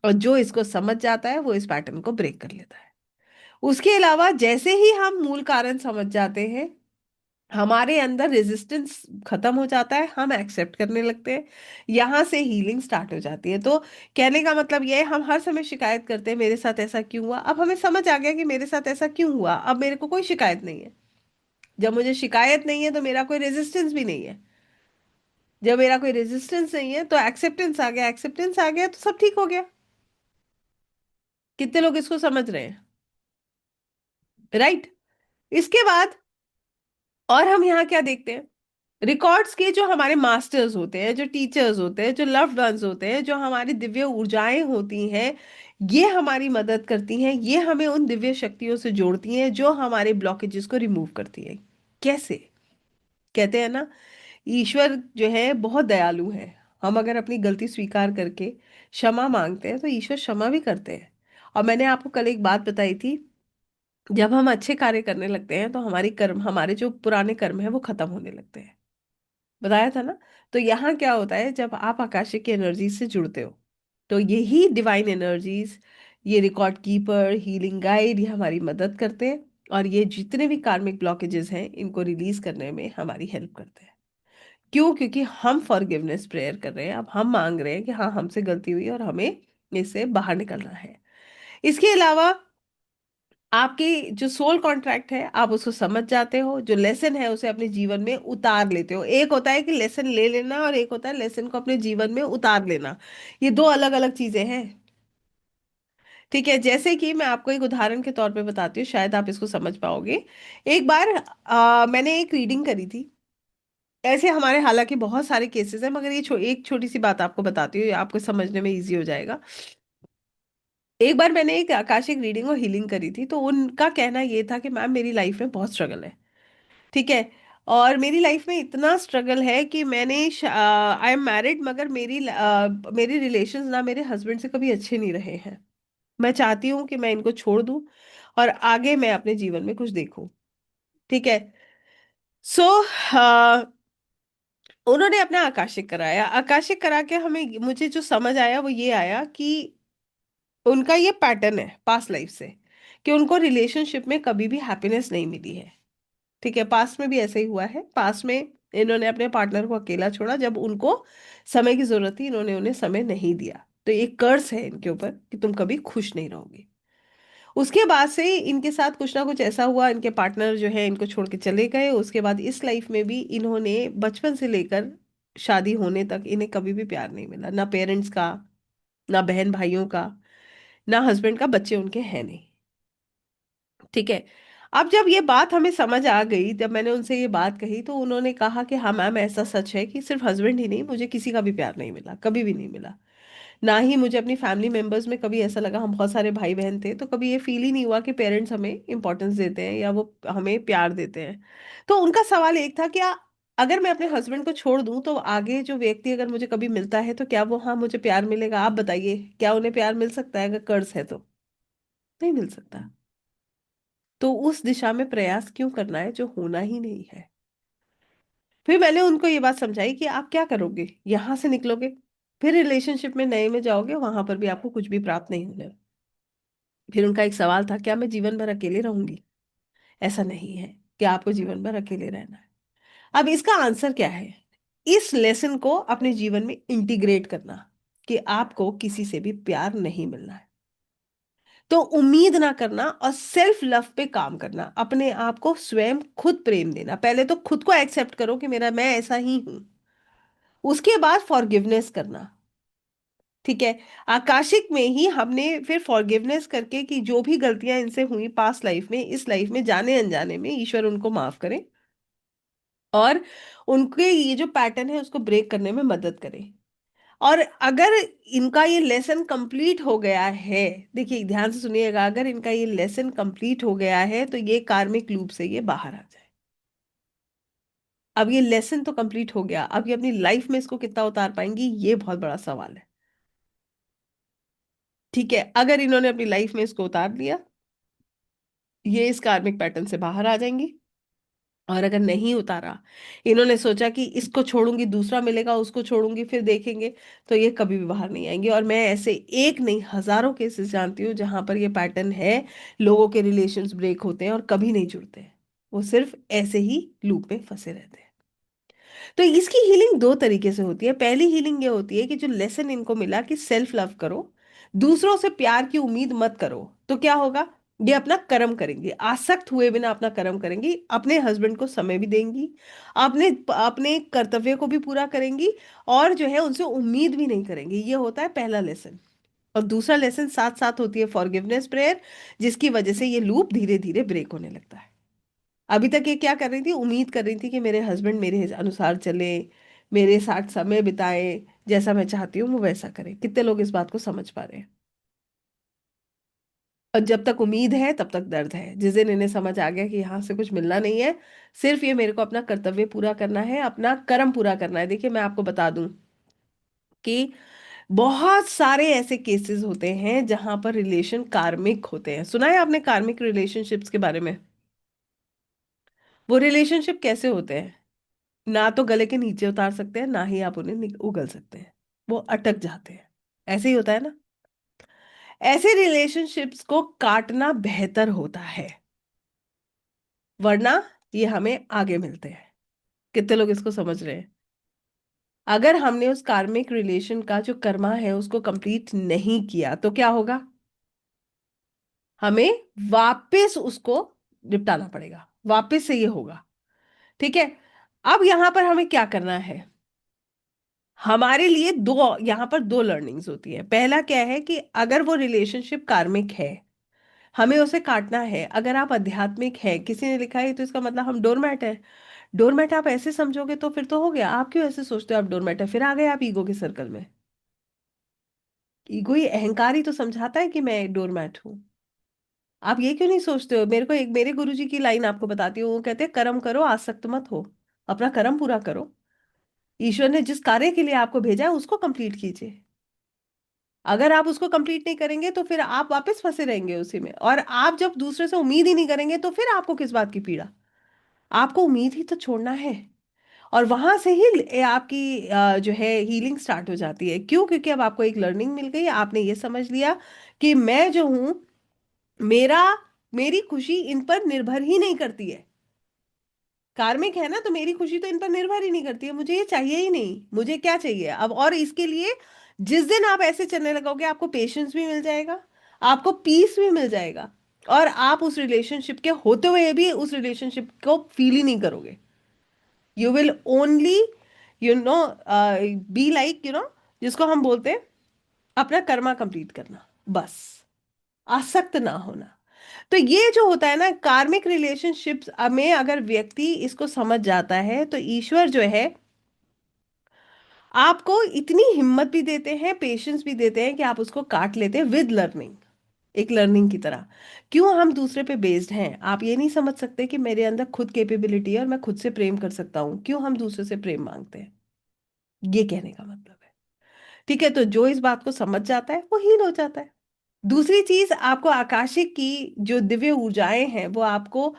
और जो इसको समझ जाता है वो इस पैटर्न को ब्रेक कर लेता है। उसके अलावा जैसे ही हम मूल कारण समझ जाते हैं, हमारे अंदर रेजिस्टेंस खत्म हो जाता है, हम एक्सेप्ट करने लगते हैं। यहां से हीलिंग स्टार्ट हो जाती है। तो कहने का मतलब ये है, हम हर समय शिकायत करते हैं मेरे साथ ऐसा क्यों हुआ। अब हमें समझ आ गया कि मेरे साथ ऐसा क्यों हुआ, अब मेरे को कोई शिकायत नहीं है। जब मुझे शिकायत नहीं है तो मेरा कोई रेजिस्टेंस भी नहीं है। जब मेरा कोई रेजिस्टेंस नहीं है तो एक्सेप्टेंस आ गया, एक्सेप्टेंस आ गया तो सब ठीक हो गया। कितने लोग इसको समझ रहे हैं। राइट। इसके बाद और हम यहाँ क्या देखते हैं, रिकॉर्ड्स के जो हमारे मास्टर्स होते हैं, जो टीचर्स होते हैं, जो लव्ड वंस होते हैं, जो हमारी दिव्य ऊर्जाएं होती हैं, ये हमारी मदद करती हैं, ये हमें उन दिव्य शक्तियों से जोड़ती हैं जो हमारे ब्लॉकेजेस को रिमूव करती है। कैसे? कहते हैं ना, ईश्वर जो है बहुत दयालु है। हम अगर अपनी गलती स्वीकार करके क्षमा मांगते हैं तो ईश्वर क्षमा भी करते हैं। और मैंने आपको कल एक बात बताई थी, जब हम अच्छे कार्य करने लगते हैं तो हमारी कर्म, हमारे जो पुराने कर्म है वो खत्म होने लगते हैं। बताया था ना। तो यहाँ क्या होता है, जब आप आकाशिक की एनर्जी से जुड़ते हो तो यही डिवाइन एनर्जीज, ये रिकॉर्ड कीपर, हीलिंग गाइड, ये हमारी मदद करते हैं। और ये जितने भी कार्मिक ब्लॉकेजेस हैं इनको रिलीज करने में हमारी हेल्प करते हैं। क्यों? क्योंकि हम फॉरगिवनेस प्रेयर कर रहे हैं। अब हम मांग रहे हैं कि हाँ, हमसे गलती हुई और हमें इससे बाहर निकलना है। इसके अलावा आपकी जो सोल कॉन्ट्रैक्ट है, आप उसको समझ जाते हो, जो लेसन है उसे अपने जीवन में उतार लेते हो। एक होता है कि लेसन ले लेना और एक होता है लेसन को अपने जीवन में उतार लेना। ये दो अलग अलग चीजें हैं। ठीक है। जैसे कि मैं आपको एक उदाहरण के तौर पे बताती हूँ, शायद आप इसको समझ पाओगे। एक बार मैंने एक रीडिंग करी थी। ऐसे हमारे हालांकि बहुत सारे केसेस हैं, मगर ये एक छोटी सी बात आपको बताती हूँ, ये आपको समझने में इजी हो जाएगा। एक बार मैंने एक आकाशिक रीडिंग और हीलिंग करी थी, तो उनका कहना ये था कि मैम, मेरी लाइफ में बहुत स्ट्रगल है। ठीक है। और मेरी लाइफ में इतना स्ट्रगल है कि मैंने, आई एम मैरिड, मगर मेरी रिलेशंस ना मेरे हस्बैंड से कभी अच्छे नहीं रहे हैं। मैं चाहती हूँ कि मैं इनको छोड़ दूँ और आगे मैं अपने जीवन में कुछ देखूं। ठीक है। सो उन्होंने अपना आकाशिक कराया। आकाशिक करा के हमें, मुझे जो समझ आया वो ये आया कि उनका ये पैटर्न है पास्ट लाइफ से, कि उनको रिलेशनशिप में कभी भी हैप्पीनेस नहीं मिली है। ठीक है। पास्ट में भी ऐसे ही हुआ है। पास्ट में इन्होंने अपने पार्टनर को अकेला छोड़ा, जब उनको समय की जरूरत थी इन्होंने उन्हें समय नहीं दिया। तो एक कर्स है इनके ऊपर कि तुम कभी खुश नहीं रहोगे। उसके बाद से इनके साथ कुछ ना कुछ ऐसा हुआ, इनके पार्टनर जो है इनको छोड़ के चले गए। उसके बाद इस लाइफ में भी इन्होंने बचपन से लेकर शादी होने तक इन्हें कभी भी प्यार नहीं मिला, ना पेरेंट्स का, ना बहन भाइयों का, ना हस्बैंड का। बच्चे उनके हैं नहीं। ठीक है। अब जब ये बात हमें समझ आ गई, जब मैंने उनसे ये बात कही तो उन्होंने कहा कि हाँ मैम, ऐसा सच है कि सिर्फ हस्बैंड ही नहीं, मुझे किसी का भी प्यार नहीं मिला, कभी भी नहीं मिला। ना ही मुझे अपनी फैमिली मेंबर्स में कभी ऐसा लगा, हम बहुत सारे भाई बहन थे तो कभी ये फील ही नहीं हुआ कि पेरेंट्स हमें इंपॉर्टेंस देते हैं या वो हमें प्यार देते हैं। तो उनका सवाल एक था कि अगर मैं अपने हस्बैंड को छोड़ दूं तो आगे जो व्यक्ति अगर मुझे कभी मिलता है तो क्या वो, हाँ, मुझे प्यार मिलेगा? आप बताइए, क्या उन्हें प्यार मिल सकता है अगर कर्ज है तो? नहीं मिल सकता। तो उस दिशा में प्रयास क्यों करना है जो होना ही नहीं है? फिर मैंने उनको ये बात समझाई कि आप क्या करोगे, यहां से निकलोगे, फिर रिलेशनशिप में नए में जाओगे, वहां पर भी आपको कुछ भी प्राप्त नहीं होने। फिर उनका एक सवाल था, क्या मैं जीवन भर अकेले रहूंगी? ऐसा नहीं है कि आपको जीवन भर अकेले रहना है। अब इसका आंसर क्या है? इस लेसन को अपने जीवन में इंटीग्रेट करना, कि आपको किसी से भी प्यार नहीं मिलना है। तो उम्मीद ना करना और सेल्फ लव पे काम करना, अपने आप को स्वयं खुद प्रेम देना। पहले तो खुद को एक्सेप्ट करो कि मेरा, मैं ऐसा ही हूं। उसके बाद फॉरगिवनेस करना। ठीक है। आकाशिक में ही हमने फिर फॉरगिवनेस करके कि जो भी गलतियां इनसे हुई पास्ट लाइफ में, इस लाइफ में जाने अनजाने में, ईश्वर उनको माफ करे और उनके ये जो पैटर्न है उसको ब्रेक करने में मदद करे। और अगर इनका ये लेसन कंप्लीट हो गया है, देखिए ध्यान से सुनिएगा, अगर इनका ये लेसन कंप्लीट हो गया है तो ये कार्मिक लूप से ये बाहर आ जाए। अब ये लेसन तो कंप्लीट हो गया, अब ये अपनी लाइफ में इसको कितना उतार पाएंगी, ये बहुत बड़ा सवाल है। ठीक है, अगर इन्होंने अपनी लाइफ में इसको उतार लिया, ये इस कार्मिक पैटर्न से बाहर आ जाएंगी। और अगर नहीं उतारा, इन्होंने सोचा कि इसको छोड़ूंगी दूसरा मिलेगा, उसको छोड़ूंगी फिर देखेंगे, तो ये कभी भी बाहर नहीं आएंगे। और मैं ऐसे एक नहीं हजारों केसेस जानती हूँ जहां पर ये पैटर्न है, लोगों के रिलेशंस ब्रेक होते हैं और कभी नहीं जुड़ते हैं, वो सिर्फ ऐसे ही लूप में फंसे रहते हैं। तो इसकी हीलिंग दो तरीके से होती है। पहली हीलिंग ये होती है कि जो लेसन इनको मिला कि सेल्फ लव करो, दूसरों से प्यार की उम्मीद मत करो, तो क्या होगा, ये अपना कर्म करेंगी, आसक्त हुए बिना अपना कर्म करेंगी, अपने हस्बैंड को समय भी देंगी, अपने अपने कर्तव्य को भी पूरा करेंगी, और जो है उनसे उम्मीद भी नहीं करेंगी। ये होता है पहला लेसन। और दूसरा लेसन साथ साथ होती है फॉरगिवनेस प्रेयर, जिसकी वजह से ये लूप धीरे धीरे ब्रेक होने लगता है। अभी तक ये क्या कर रही थी, उम्मीद कर रही थी कि मेरे हस्बैंड मेरे अनुसार चले, मेरे साथ समय बिताए, जैसा मैं चाहती हूँ वो वैसा करे। कितने लोग इस बात को समझ पा रहे हैं? और जब तक उम्मीद है तब तक दर्द है। जिस दिन इन्हें समझ आ गया कि यहाँ से कुछ मिलना नहीं है, सिर्फ ये मेरे को अपना कर्तव्य पूरा करना है, अपना कर्म पूरा करना है। देखिए मैं आपको बता दूं कि बहुत सारे ऐसे केसेस होते हैं जहां पर रिलेशन कार्मिक होते हैं। सुना है आपने कार्मिक रिलेशनशिप्स के बारे में? वो रिलेशनशिप कैसे होते हैं, ना तो गले के नीचे उतार सकते हैं, ना ही आप उन्हें उगल सकते हैं, वो अटक जाते हैं। ऐसे ही होता है ना। ऐसे रिलेशनशिप्स को काटना बेहतर होता है, वरना ये हमें आगे मिलते हैं। कितने लोग इसको समझ रहे हैं? अगर हमने उस कार्मिक रिलेशन का जो कर्मा है उसको कंप्लीट नहीं किया तो क्या होगा, हमें वापस उसको निपटाना पड़ेगा, वापस से ये होगा। ठीक है, अब यहां पर हमें क्या करना है, हमारे लिए दो, यहाँ पर दो लर्निंग्स होती है। पहला क्या है कि अगर वो रिलेशनशिप कार्मिक है, हमें उसे काटना है। अगर आप आध्यात्मिक है, किसी ने लिखा है तो इसका मतलब हम डोरमैट है। डोरमैट आप ऐसे समझोगे तो फिर तो हो गया, आप क्यों ऐसे सोचते हो आप डोरमैट है, फिर आ गए आप ईगो के सर्कल में। ईगो ही, अहंकार ही तो समझाता है कि मैं डोरमैट हूँ। आप ये क्यों नहीं सोचते हो? मेरे को एक मेरे गुरुजी की लाइन आपको बताती हूँ, वो कहते हैं कर्म करो आसक्त मत हो, अपना कर्म पूरा करो। ईश्वर ने जिस कार्य के लिए आपको भेजा है उसको कंप्लीट कीजिए। अगर आप उसको कंप्लीट नहीं करेंगे तो फिर आप वापस फंसे रहेंगे उसी में, और आप जब दूसरे से उम्मीद ही नहीं करेंगे तो फिर आपको किस बात की पीड़ा। आपको उम्मीद ही तो छोड़ना है। और वहां से ही आपकी जो है हीलिंग स्टार्ट हो जाती है। क्यों? क्योंकि अब आपको एक लर्निंग मिल गई, आपने ये समझ लिया कि मैं जो हूं, मेरा मेरी खुशी इन पर निर्भर ही नहीं करती है। कार्मिक है ना, तो मेरी खुशी तो इन पर निर्भर ही नहीं करती है, मुझे ये चाहिए ही नहीं। मुझे क्या चाहिए अब, और इसके लिए जिस दिन आप ऐसे चलने लगोगे आपको पेशेंस भी मिल जाएगा, आपको पीस भी मिल जाएगा, और आप उस रिलेशनशिप के होते हुए भी उस रिलेशनशिप को फील ही नहीं करोगे। You will only you know be like जिसको हम बोलते हैं अपना कर्मा कंप्लीट करना, बस, आसक्त ना होना। तो ये जो होता है ना कार्मिक रिलेशनशिप्स में, अगर व्यक्ति इसको समझ जाता है तो ईश्वर जो है आपको इतनी हिम्मत भी देते हैं, पेशेंस भी देते हैं कि आप उसको काट लेते हैं विद लर्निंग, एक लर्निंग की तरह। क्यों? हम दूसरे पे बेस्ड हैं। आप ये नहीं समझ सकते कि मेरे अंदर खुद कैपेबिलिटी है और मैं खुद से प्रेम कर सकता हूँ, क्यों हम दूसरे से प्रेम मांगते हैं? ये कहने का मतलब है। ठीक है, तो जो इस बात को समझ जाता है वो हील हो जाता है। दूसरी चीज, आपको आकाशिक की जो दिव्य ऊर्जाएं हैं वो आपको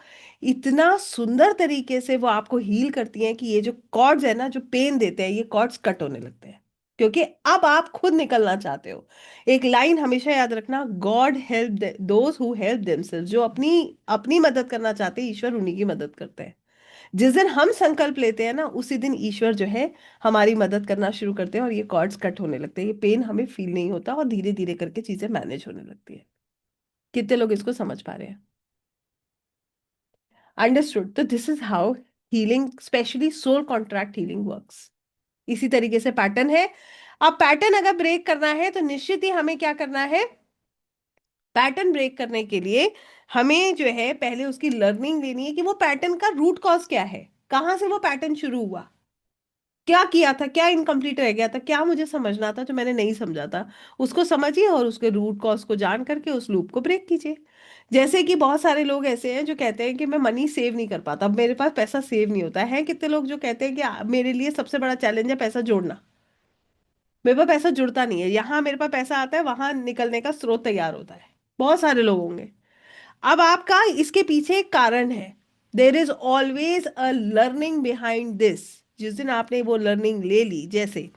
इतना सुंदर तरीके से वो आपको हील करती हैं कि ये जो कॉर्ड्स है ना जो पेन देते हैं, ये कॉर्ड्स कट होने लगते हैं, क्योंकि अब आप खुद निकलना चाहते हो। एक लाइन हमेशा याद रखना, God help those who help themselves. जो अपनी अपनी मदद करना चाहते हैं, ईश्वर उन्हीं की मदद करते हैं। जिस दिन हम संकल्प लेते हैं ना, उसी दिन ईश्वर जो है हमारी मदद करना शुरू करते हैं, और ये कॉर्ड्स कट होने लगते हैं, ये पेन हमें फील नहीं होता, और धीरे धीरे करके चीजें मैनेज होने लगती है। कितने लोग इसको समझ पा रहे हैं? अंडरस्टूड। तो this is how healing, specially soul contract healing works. इसी तरीके से पैटर्न है। अब पैटर्न अगर ब्रेक करना है तो निश्चित ही हमें क्या करना है, पैटर्न ब्रेक करने के लिए हमें जो है पहले उसकी लर्निंग लेनी है कि वो पैटर्न का रूट कॉज क्या है, कहाँ से वो पैटर्न शुरू हुआ। क्या किया था, क्या इनकम्प्लीट रह गया था, क्या मुझे समझना था जो मैंने नहीं समझा था, उसको समझिए और उसके रूट कॉज को जान करके उस लूप को ब्रेक कीजिए। जैसे कि बहुत सारे लोग ऐसे हैं जो कहते हैं कि मैं मनी सेव नहीं कर पाता, मेरे पास पैसा सेव नहीं होता है। कितने लोग जो कहते हैं कि मेरे लिए सबसे बड़ा चैलेंज है पैसा जोड़ना, मेरे पास पैसा जुड़ता नहीं है, यहाँ मेरे पास पैसा आता है वहां निकलने का स्रोत तैयार होता है। बहुत सारे लोग होंगे। अब आपका इसके पीछे एक कारण है। There is always a learning behind this. जिस दिन आपने वो लर्निंग ले ली, जैसे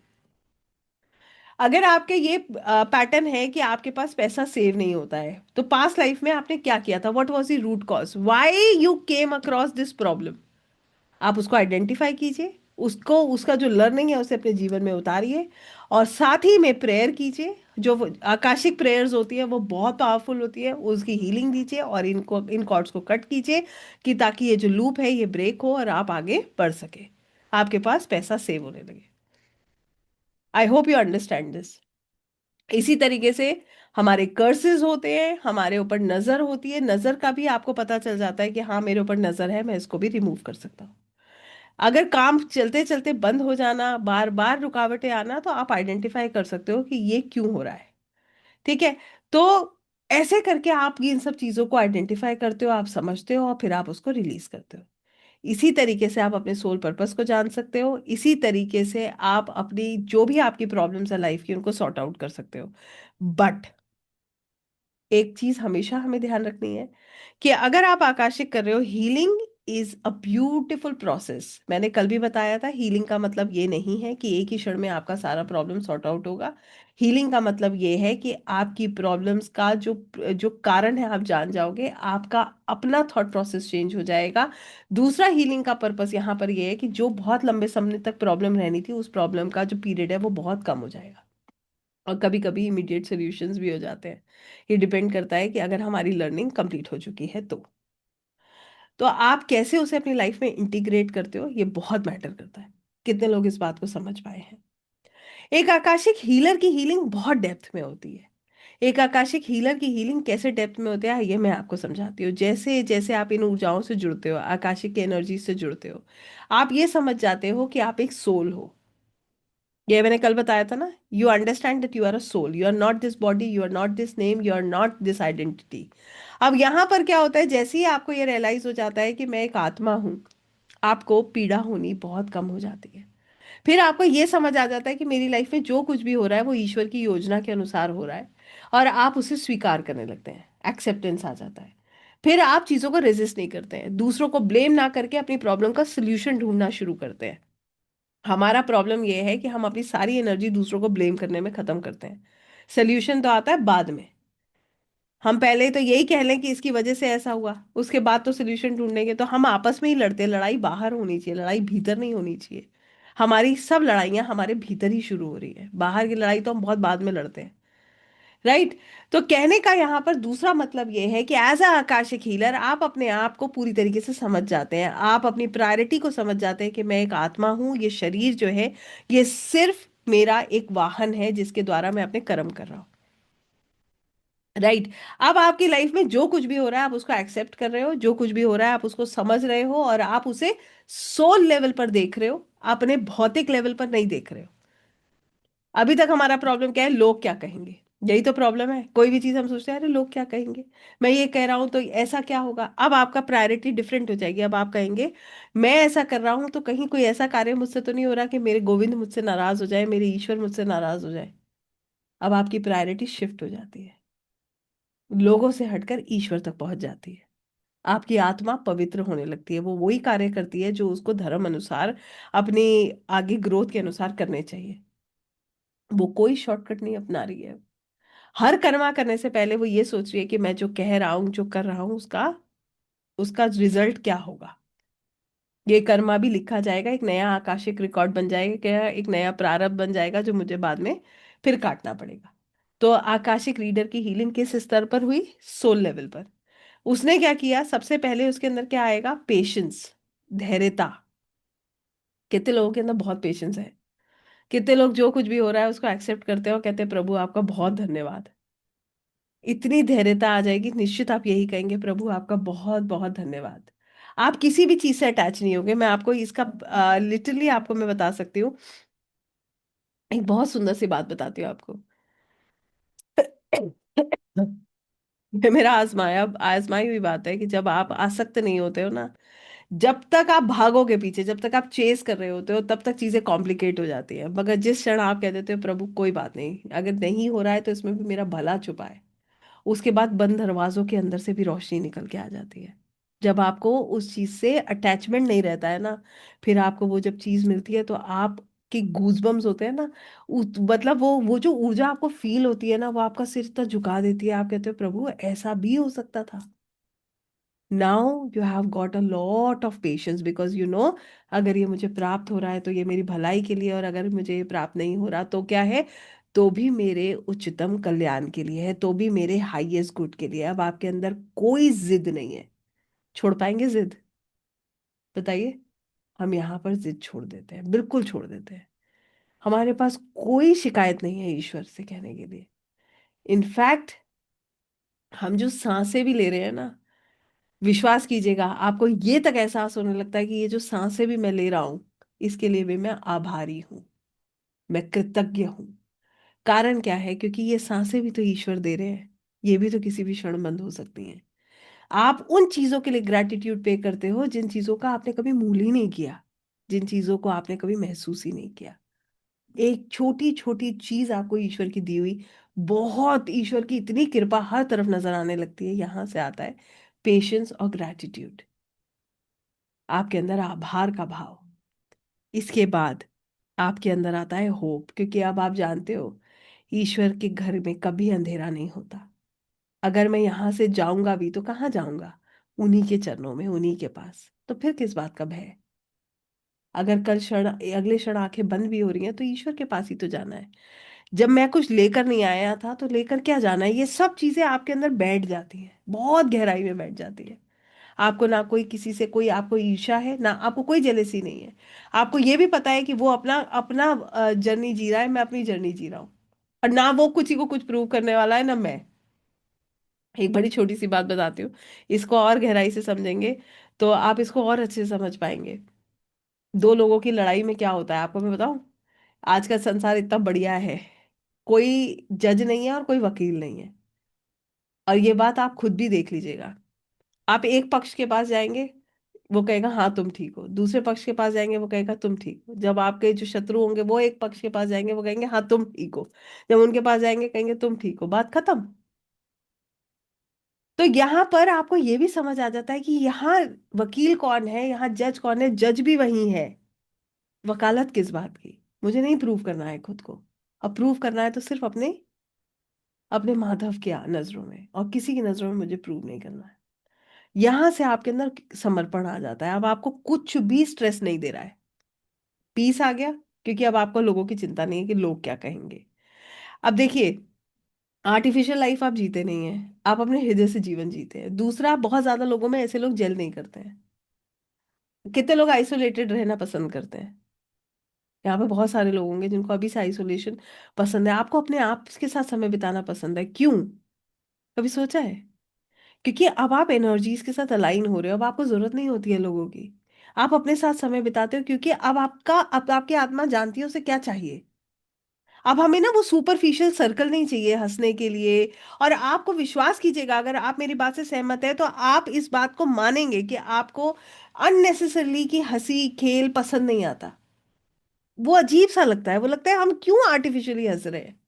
अगर आपके ये पैटर्न है कि आपके पास पैसा सेव नहीं होता है, तो पास्ट लाइफ में आपने क्या किया था, what was the root cause, why you came across this problem. आप उसको आइडेंटिफाई कीजिए, उसको उसका जो लर्निंग है उसे अपने जीवन में उतारिए, और साथ ही में प्रेयर कीजिए। जो आकाशिक प्रेयर्स होती है वो बहुत पावरफुल होती है, उसकी हीलिंग दीजिए और इनको इन कॉर्ड्स को कट कीजिए, कि ताकि ये जो लूप है ये ब्रेक हो और आप आगे बढ़ सके, आपके पास पैसा सेव होने लगे। I hope you understand this. इसी तरीके से हमारे कर्सेस होते हैं, हमारे ऊपर नजर होती है, नजर का भी आपको पता चल जाता है कि हाँ मेरे ऊपर नजर है, मैं इसको भी रिमूव कर सकता हूँ। अगर काम चलते चलते बंद हो जाना, बार बार रुकावटें आना, तो आप आइडेंटिफाई कर सकते हो कि ये क्यों हो रहा है। ठीक है। तो ऐसे करके आप इन सब चीजों को आइडेंटिफाई करते हो, आप समझते हो और फिर आप उसको रिलीज करते हो। इसी तरीके से आप अपने सोल पर्पस को जान सकते हो, इसी तरीके से आप अपनी जो भी आपकी प्रॉब्लम्स है लाइफ की उनको सॉर्ट आउट कर सकते हो। बट एक चीज हमेशा हमें ध्यान रखनी है कि अगर आप आकाशिक कर रहे हो, healing is a beautiful process. मैंने कल भी बताया था, हीलिंग का मतलब ये नहीं है कि एक ही क्षण में आपका सारा प्रॉब्लम सॉर्ट आउट होगा। हीलिंग का मतलब ये है कि आपकी प्रॉब्लम्स का जो जो कारण है आप जान जाओगे, आपका अपना थॉट प्रोसेस चेंज हो जाएगा। दूसरा हीलिंग का पर्पस यहाँ पर ये है कि जो बहुत लंबे समय तक प्रॉब्लम रहनी थी, उस प्रॉब्लम का जो पीरियड है वो बहुत कम हो जाएगा। और कभी कभी इमीडिएट सॉल्यूशंस भी हो जाते हैं। ये डिपेंड करता है कि अगर हमारी लर्निंग कंप्लीट हो चुकी है तो आप कैसे उसे अपनी लाइफ में इंटीग्रेट करते हो, ये बहुत मैटर करता है। कितने लोग इस बात को समझ पाए हैं। एक आकाशिक हीलर की हीलिंग बहुत डेप्थ में होती है। एक आकाशिक हीलर की हीलिंग कैसे डेप्थ में होती है, ये मैं आपको समझाती हूँ। जैसे जैसे आप इन ऊर्जाओं से जुड़ते हो, आकाशिक की एनर्जी से जुड़ते हो, आप ये समझ जाते हो कि आप एक सोल हो। ये मैंने कल बताया था ना, you understand that you are a soul, you are not this body, you are not this name, you are not this identity. अब यहाँ पर क्या होता है, जैसे ही आपको ये रियलाइज हो जाता है कि मैं एक आत्मा हूँ, आपको पीड़ा होनी बहुत कम हो जाती है। फिर आपको ये समझ आ जाता है कि मेरी लाइफ में जो कुछ भी हो रहा है वो ईश्वर की योजना के अनुसार हो रहा है, और आप उसे स्वीकार करने लगते हैं, एक्सेप्टेंस आ जाता है। फिर आप चीज़ों को रेजिस्ट नहीं करते हैं, दूसरों को ब्लेम ना करके अपनी प्रॉब्लम का सोल्यूशन ढूंढना शुरू करते हैं। हमारा प्रॉब्लम यह है कि हम अपनी सारी एनर्जी दूसरों को ब्लेम करने में खत्म करते हैं। सोल्यूशन तो आता है बाद में। हम पहले तो यही कह लें कि इसकी वजह से ऐसा हुआ, उसके बाद तो सोल्यूशन ढूंढेंगे। तो हम आपस में ही लड़ते हैं, लड़ाई बाहर होनी चाहिए, लड़ाई भीतर नहीं होनी चाहिए। हमारी सब लड़ाइयाँ हमारे भीतर ही शुरू हो रही है, बाहर की लड़ाई तो हम बहुत बाद में लड़ते हैं। राइट। तो कहने का यहाँ पर दूसरा मतलब ये है कि एज अ आकाशिक हीलर आप अपने आप को पूरी तरीके से समझ जाते हैं, आप अपनी प्रायोरिटी को समझ जाते हैं कि मैं एक आत्मा हूँ, ये शरीर जो है ये सिर्फ मेरा एक वाहन है जिसके द्वारा मैं अपने कर्म कर रहा हूँ। राइट। अब आपकी लाइफ में जो कुछ भी हो रहा है आप उसको एक्सेप्ट कर रहे हो, जो कुछ भी हो रहा है आप उसको समझ रहे हो, और आप उसे सोल लेवल पर देख रहे हो, अपने भौतिक लेवल पर नहीं देख रहे हो। अभी तक हमारा प्रॉब्लम क्या है, लोग क्या कहेंगे। यही तो प्रॉब्लम है, कोई भी चीज हम सोचते हैं अरे लोग क्या कहेंगे, मैं ये कह रहा हूं तो ऐसा क्या होगा। अब आपका प्रायोरिटी डिफरेंट हो जाएगी, अब आप कहेंगे मैं ऐसा कर रहा हूं तो कहीं कोई ऐसा कार्य मुझसे तो नहीं हो रहा कि मेरे गोविंद मुझसे नाराज हो जाए, मेरे ईश्वर मुझसे नाराज हो जाए। अब आपकी प्रायोरिटी शिफ्ट हो जाती है, लोगों से हटकर ईश्वर तक पहुंच जाती है। आपकी आत्मा पवित्र होने लगती है, वो वही कार्य करती है जो उसको धर्म अनुसार अपनी आगे ग्रोथ के अनुसार करने चाहिए। वो कोई शॉर्टकट नहीं अपना रही है। हर कर्मा करने से पहले वो ये सोच रही है कि मैं जो कह रहा हूँ जो कर रहा हूँ उसका उसका रिजल्ट क्या होगा। ये कर्मा भी लिखा जाएगा, एक नया आकाशिक रिकॉर्ड बन जाएगा, क्या एक नया प्रारब्ध बन जाएगा जो मुझे बाद में फिर काटना पड़ेगा। तो आकाशिक रीडर की हीलिंग किस स्तर पर हुई, सोल लेवल पर। उसने क्या किया, सबसे पहले उसके अंदर क्या आएगा, पेशेंस, धैर्यता। कितने लोगों के अंदर बहुत पेशेंस है। कितने लोग जो कुछ भी हो रहा है उसको एक्सेप्ट करते हैं और कहते हैं प्रभु आपका बहुत धन्यवाद। इतनी धैर्यता आ जाएगी, निश्चित आप यही कहेंगे प्रभु आपका बहुत बहुत धन्यवाद। आप किसी भी चीज से अटैच नहीं होगे। मैं आपको इसका लिटरली आपको मैं बता सकती हूँ। एक बहुत सुंदर सी बात बताती हूँ आपको। ये मेरा आजमाई हुई बात है कि जब आप आसक्त नहीं होते हो ना, जब तक आप भागोगे पीछे, जब तक आप चेस कर रहे होते हो, तब तक चीजें कॉम्प्लिकेट हो जाती हैं। मगर जिस क्षण आप कह देते हो प्रभु कोई बात नहीं, अगर नहीं हो रहा है तो इसमें भी मेरा भला छुपा है, उसके बाद बंद दरवाजों के अंदर से भी रोशनी निकल के आ जाती है। जब आपको उस चीज से अटैचमेंट नहीं रहता है ना, फिर आपको वो जब चीज मिलती है तो आप की गूजबम्स होते हैं ना, मतलब वो जो ऊर्जा आपको फील होती है ना, वो आपका सिर तक झुका देती है। आप कहते हो प्रभु ऐसा भी हो सकता था। Now you have got a lot of patience, because you know अगर ये मुझे प्राप्त हो रहा है तो ये मेरी भलाई के लिए, और अगर मुझे ये प्राप्त नहीं हो रहा तो क्या है, तो भी मेरे उच्चतम कल्याण के लिए है, तो भी मेरे हाईएस्ट गुड के लिए है। अब आपके अंदर कोई जिद नहीं है। छोड़ पाएंगे जिद? बताइए। हम यहाँ पर जिद छोड़ देते हैं, बिल्कुल छोड़ देते हैं। हमारे पास कोई शिकायत नहीं है ईश्वर से कहने के लिए। इनफैक्ट हम जो सांसें भी ले रहे हैं ना, विश्वास कीजिएगा आपको ये तक एहसास होने लगता है कि ये जो सांसें भी मैं ले रहा हूं, इसके लिए भी मैं आभारी हूं, मैं कृतज्ञ हूं। कारण क्या है? क्योंकि ये सांसें भी तो ईश्वर दे रहे हैं, ये भी तो किसी भी क्षण बंद हो सकती हैं। आप उन चीजों के लिए ग्रैटिट्यूड पे करते हो जिन चीजों का आपने कभी मूल ही नहीं किया, जिन चीजों को आपने कभी महसूस ही नहीं किया। एक छोटी छोटी चीज आपको ईश्वर की दी हुई, बहुत ईश्वर की इतनी कृपा हर तरफ नजर आने लगती है, यहां से आता है पेशेंस और ग्रैटिट्यूड, आपके अंदर आभार का भाव। इसके बाद आपके अंदर आता है होप, क्योंकि अब आप जानते हो ईश्वर के घर में कभी अंधेरा नहीं होता। अगर मैं यहां से जाऊंगा भी तो कहाँ जाऊंगा? उन्हीं के चरणों में, उन्हीं के पास, तो फिर किस बात का भय? अगर कल क्षण, अगले क्षण आंखें बंद भी हो रही हैं तो ईश्वर के पास ही तो जाना है। जब मैं कुछ लेकर नहीं आया था तो लेकर क्या जाना है? ये सब चीजें आपके अंदर बैठ जाती हैं, बहुत गहराई में बैठ जाती है। आपको ना कोई किसी से कोई आपको ईर्ष्या है, ना आपको कोई जेलेसी नहीं है। आपको ये भी पता है कि वो अपना अपना जर्नी जी रहा है, मैं अपनी जर्नी जी रहा हूँ। और ना वो किसी को कुछ प्रूव करने वाला है, ना मैं। एक बड़ी छोटी सी बात बताती हूँ, इसको और गहराई से समझेंगे तो आप इसको और अच्छे से समझ पाएंगे। दो लोगों की लड़ाई में क्या होता है आपको मैं बताऊं? आज का संसार इतना बढ़िया है, कोई जज नहीं है और कोई वकील नहीं है। और ये बात आप खुद भी देख लीजिएगा। आप एक पक्ष के पास जाएंगे, वो कहेगा हाँ तुम ठीक हो। दूसरे पक्ष के पास जाएंगे, वो कहेगा तुम ठीक हो। जब आपके जो शत्रु होंगे वो एक पक्ष के पास जाएंगे, वो कहेंगे हाँ तुम ठीक हो। जब उनके पास जाएंगे कहेंगे तुम ठीक हो, बात खत्म। तो यहाँ पर आपको ये भी समझ आ जाता है कि यहाँ वकील कौन है, यहाँ जज कौन है? जज भी वही है। वकालत किस बात की? मुझे नहीं प्रूव करना है खुद को। अब प्रूव करना है तो सिर्फ अपने अपने माधव के नजरों में, और किसी की नजरों में मुझे प्रूव नहीं करना है। यहां से आपके अंदर समर्पण आ जाता है। अब आपको कुछ भी स्ट्रेस नहीं दे रहा है, पीस आ गया। क्योंकि अब आपको लोगों की चिंता नहीं है कि लोग क्या कहेंगे। अब देखिए, आर्टिफिशियल लाइफ आप जीते नहीं है, आप अपने हृदय से जीवन जीते हैं। दूसरा, बहुत ज्यादा लोगों में ऐसे लोग जेल नहीं करते हैं। कितने लोग आइसोलेटेड रहना पसंद करते हैं? यहाँ पे बहुत सारे लोग होंगे जिनको अभी से आइसोलेशन पसंद है। आपको अपने आप के साथ समय बिताना पसंद है, क्यों? कभी सोचा है? क्योंकि अब आप एनर्जीज के साथ अलाइन हो रहे हो, अब आपको जरूरत नहीं होती है लोगों की। आप अपने साथ समय बिताते हो, क्योंकि अब आपकी आत्मा जानती है उसे क्या चाहिए। अब हमें ना वो सुपरफिशियल सर्कल नहीं चाहिए हंसने के लिए। और आपको विश्वास कीजिएगा, अगर आप मेरी बात से सहमत है तो आप इस बात को मानेंगे कि आपको अननेसेसरली की हंसी खेल पसंद नहीं आता। वो अजीब सा लगता है, वो लगता है हम क्यों आर्टिफिशियली हंस रहे हैं।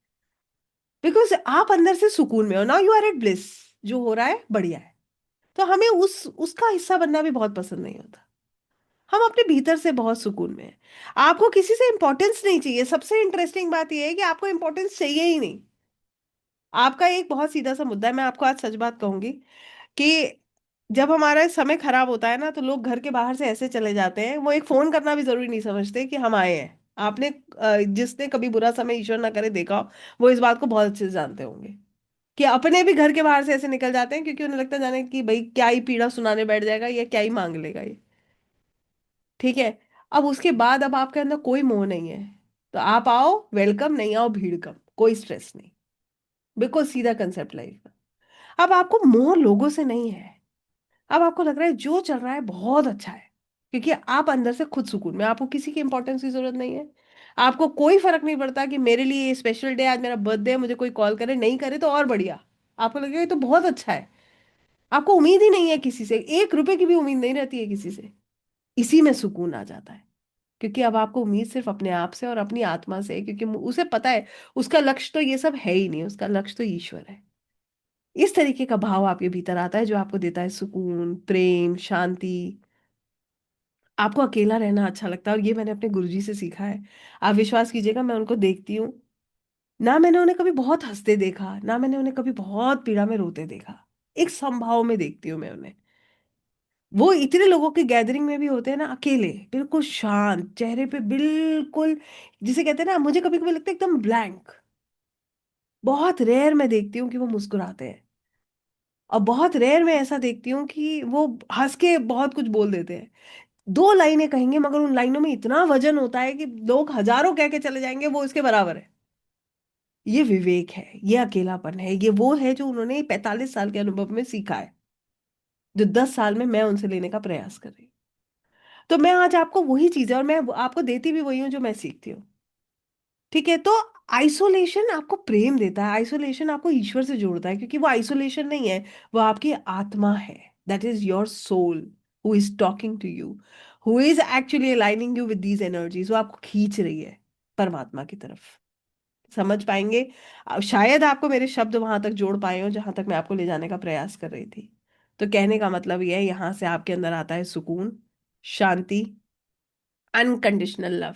बिकॉज आप अंदर से सुकून में हो, now you are at bliss, जो हो रहा है बढ़िया है। तो हमें उसका हिस्सा बनना भी बहुत पसंद नहीं होता। हम अपने भीतर से बहुत सुकून में हैं। आपको किसी से इंपॉर्टेंस नहीं चाहिए। सबसे इंटरेस्टिंग बात यह है कि आपको इंपॉर्टेंस चाहिए ही नहीं। आपका एक बहुत सीधा सा मुद्दा है, मैं आपको आज सच बात कहूंगी कि जब हमारा समय खराब होता है ना, तो लोग घर के बाहर से ऐसे चले जाते हैं, वो एक फोन करना भी जरूरी नहीं समझते कि हम आए हैं। आपने जिसने कभी बुरा समय ईश्वर ना करे देखा हो, वो इस बात को बहुत अच्छे से जानते होंगे कि अपने भी घर के बाहर से ऐसे निकल जाते हैं, क्योंकि उन्हें लगता है जाने कि भाई क्या ही पीड़ा सुनाने बैठ जाएगा, या क्या ही मांग लेगा ये। ठीक है। अब उसके बाद अब आपके अंदर कोई मोह नहीं है, तो आप आओ वेलकम, नहीं आओ भीड़ कम, कोई स्ट्रेस नहीं। बिल्कुल सीधा कंसेप्ट लाइफ का। अब आपको मोह लोगों से नहीं है, अब आपको लग रहा है जो चल रहा है बहुत अच्छा है, क्योंकि आप अंदर से खुद सुकून में, आपको किसी की इंपॉर्टेंस की जरूरत नहीं है। आपको कोई फर्क नहीं पड़ता कि मेरे लिए ये स्पेशल डे, आज मेरा बर्थडे है, मुझे कोई कॉल करे नहीं करे तो और बढ़िया। आपको लगेगा ये तो बहुत अच्छा है। आपको उम्मीद ही नहीं है किसी से, 1 रुपए की भी उम्मीद नहीं रहती है किसी से। इसी में सुकून आ जाता है, क्योंकि अब आपको उम्मीद सिर्फ अपने आप से और अपनी आत्मा से है, क्योंकि उसे पता है उसका लक्ष्य तो ये सब है ही नहीं, उसका लक्ष्य तो ईश्वर है। इस तरीके का भाव आपके भीतर आता है जो आपको देता है सुकून, प्रेम, शांति। आपको अकेला रहना अच्छा लगता है, और ये मैंने अपने गुरुजी से सीखा है। आप विश्वास कीजिएगा, मैं उनको देखती हूँ, ना मैंने उन्हें कभी बहुत हंसते देखा, ना मैंने उन्हें कभी बहुत पीड़ा में रोते देखा। एक समभाव में देखती हूँ मैं उन्हें। वो इतने लोगों के गैदरिंग में भी होते हैं ना, अकेले बिल्कुल शांत चेहरे पे, बिल्कुल जिसे कहते हैं ना, मुझे कभी कभी लगता है एकदम ब्लैंक। बहुत रेयर मैं देखती हूँ कि वो मुस्कुराते हैं, और बहुत रेयर मैं ऐसा देखती हूँ कि वो हंस के बहुत कुछ बोल देते हैं। 2 लाइनें कहेंगे मगर उन लाइनों में इतना वजन होता है कि लोग हजारों कह के चले जाएंगे वो इसके बराबर है। ये विवेक है, ये अकेलापन है, ये वो है जो उन्होंने 45 साल के अनुभव में सीखा है, जो 10 साल में मैं उनसे लेने का प्रयास कर रही हूँ। तो मैं आज आपको वही चीजें, और मैं आपको देती भी वही हूँ जो मैं सीखती हूँ। ठीक है, तो आइसोलेशन आपको प्रेम देता है, आइसोलेशन आपको ईश्वर से जोड़ता है, क्योंकि वो आइसोलेशन नहीं है, वो आपकी आत्मा है। That is your soul who is talking to you, who is actually aligning you with these energies, वो आपको खींच रही है परमात्मा की तरफ। समझ पाएंगे? अब शायद आपको मेरे शब्द वहां तक जोड़ पाए हो जहां तक मैं आपको ले जाने का प्रयास कर रही थी। तो कहने का मतलब यह है, यहां से आपके अंदर आता है सुकून, शांति, अनकंडीशनल लव।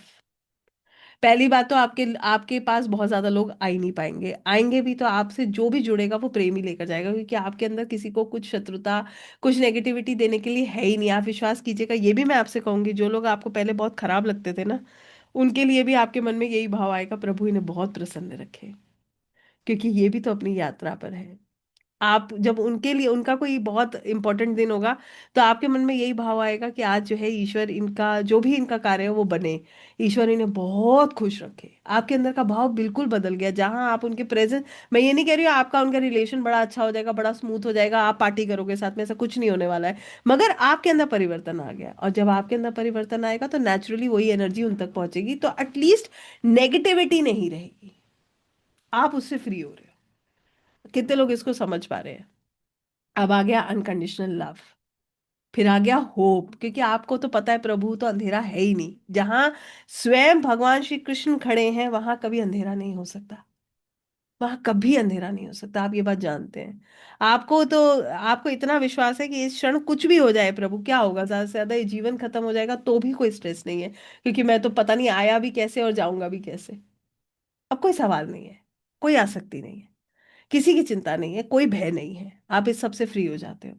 पहली बात तो आपके आपके पास बहुत ज्यादा लोग आ ही नहीं पाएंगे, आएंगे भी तो आपसे जो भी जुड़ेगा वो प्रेम ही लेकर जाएगा, क्योंकि आपके अंदर किसी को कुछ शत्रुता, कुछ नेगेटिविटी देने के लिए है ही नहीं। आप विश्वास कीजिएगा, ये भी मैं आपसे कहूंगी, जो लोग आपको पहले बहुत खराब लगते थे ना, उनके लिए भी आपके मन में यही भाव आएगा, प्रभु इन्हें बहुत प्रसन्न रखे, क्योंकि ये भी तो अपनी यात्रा पर है। आप जब उनके लिए, उनका कोई बहुत इंपॉर्टेंट दिन होगा, तो आपके मन में यही भाव आएगा कि आज जो है ईश्वर इनका जो भी इनका कार्य है वो बने, ईश्वर इन्हें बहुत खुश रखे। आपके अंदर का भाव बिल्कुल बदल गया, जहां आप उनके प्रेजेंस, मैं ये नहीं कह रही हूँ आपका उनका रिलेशन बड़ा अच्छा हो जाएगा, बड़ा स्मूथ हो जाएगा, आप पार्टी करोगे साथ में, ऐसा कुछ नहीं होने वाला है। मगर आपके अंदर परिवर्तन आ गया, और जब आपके अंदर परिवर्तन आएगा तो नेचुरली वही एनर्जी उन तक पहुंचेगी, तो एटलीस्ट नेगेटिविटी नहीं रहेगी, आप उससे फ्री हो रहे हो। कितने लोग इसको समझ पा रहे हैं? अब आ गया अनकंडीशनल लव, फिर आ गया होप, क्योंकि आपको तो पता है प्रभु तो अंधेरा है ही नहीं, जहां स्वयं भगवान श्री कृष्ण खड़े हैं वहां कभी अंधेरा नहीं हो सकता, वहां कभी अंधेरा नहीं हो सकता, आप ये बात जानते हैं। आपको तो, आपको इतना विश्वास है कि इस क्षण कुछ भी हो जाए प्रभु क्या होगा, ज्यादा से ज्यादा ये जीवन खत्म हो जाएगा तो भी कोई स्ट्रेस नहीं है, क्योंकि मैं तो पता नहीं आया भी कैसे और जाऊंगा भी कैसे। अब कोई सवाल नहीं है, कोई आसक्ति नहीं है, किसी की चिंता नहीं है, कोई भय नहीं है, आप इस सब से फ्री हो जाते हो।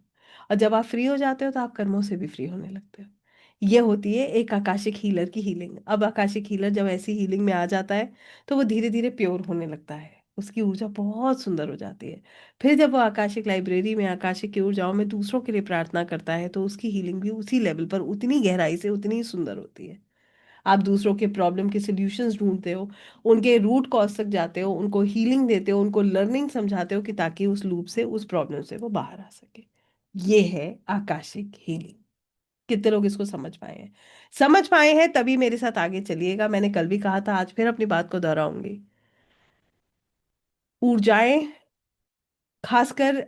और जब आप फ्री हो जाते हो तो आप कर्मों से भी फ्री होने लगते हो। ये होती है एक आकाशिक हीलर की हीलिंग। अब आकाशिक हीलर जब ऐसी हीलिंग में आ जाता है तो वो धीरे धीरे प्योर होने लगता है, उसकी ऊर्जा बहुत सुंदर हो जाती है। फिर जब वो आकाशिक लाइब्रेरी में आकाशिक की ऊर्जाओं में दूसरों के लिए प्रार्थना करता है तो उसकी हीलिंग भी उसी लेवल पर, उतनी गहराई से, उतनी ही सुंदर होती है। आप दूसरों के प्रॉब्लम के सॉल्यूशंस ढूंढते हो, उनके रूट कॉज तक जाते हो, उनको हीलिंग देते हो, उनको लर्निंग समझाते हो कि ताकि उस लूप से, उस प्रॉब्लम से वो बाहर आ सके। ये है आकाशिक हीलिंग। कितने लोग इसको समझ पाए हैं? समझ पाए हैं तभी मेरे साथ आगे चलिएगा। मैंने कल भी कहा था, आज फिर अपनी बात को दोहराऊंगी। ऊर्जाएं, खासकर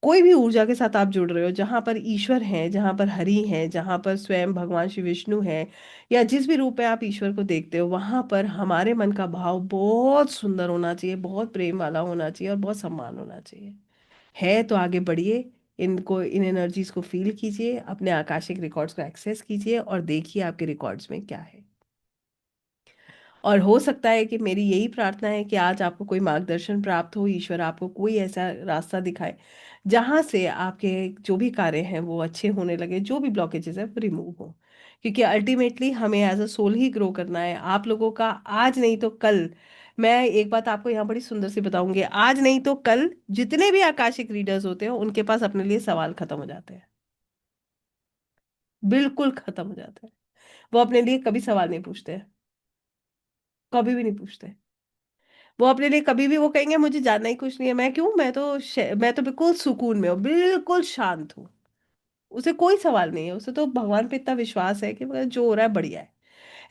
कोई भी ऊर्जा के साथ आप जुड़ रहे हो, जहां पर ईश्वर है, जहां पर हरि है, जहां पर स्वयं भगवान श्री विष्णु है, या जिस भी रूप में आप ईश्वर को देखते हो, वहां पर हमारे मन का भाव बहुत सुंदर होना चाहिए, बहुत प्रेम वाला होना चाहिए, और बहुत सम्मान होना चाहिए। है तो आगे बढ़िए, इनको, इन एनर्जीज को फील कीजिए, अपने आकाशिक रिकॉर्ड्स को एक्सेस कीजिए और देखिए आपके रिकॉर्ड्स में क्या है। और हो सकता है कि मेरी यही प्रार्थना है कि आज आपको कोई मार्गदर्शन प्राप्त हो, ईश्वर आपको कोई ऐसा रास्ता दिखाए जहां से आपके जो भी कार्य हैं वो अच्छे होने लगे, जो भी ब्लॉकेजेस है वो रिमूव हो। क्योंकि अल्टीमेटली हमें एज अ सोल ही ग्रो करना है। आप लोगों का आज नहीं तो कल, मैं एक बात आपको यहाँ बड़ी सुंदर सी बताऊंगी, आज नहीं तो कल जितने भी आकाशिक रीडर्स होते हैं उनके पास अपने लिए सवाल खत्म हो जाते हैं, बिल्कुल खत्म हो जाते हैं। वो अपने लिए कभी सवाल नहीं पूछते हैं, कभी भी नहीं पूछते। वो अपने लिए कभी भी वो कहेंगे मुझे जानना ही कुछ नहीं है, मैं क्यों, मैं तो मैं तो बिल्कुल सुकून में हूँ, बिल्कुल शांत हूँ। उसे कोई सवाल नहीं है, उसे तो भगवान पे इतना विश्वास है कि मतलब जो हो रहा है बढ़िया है।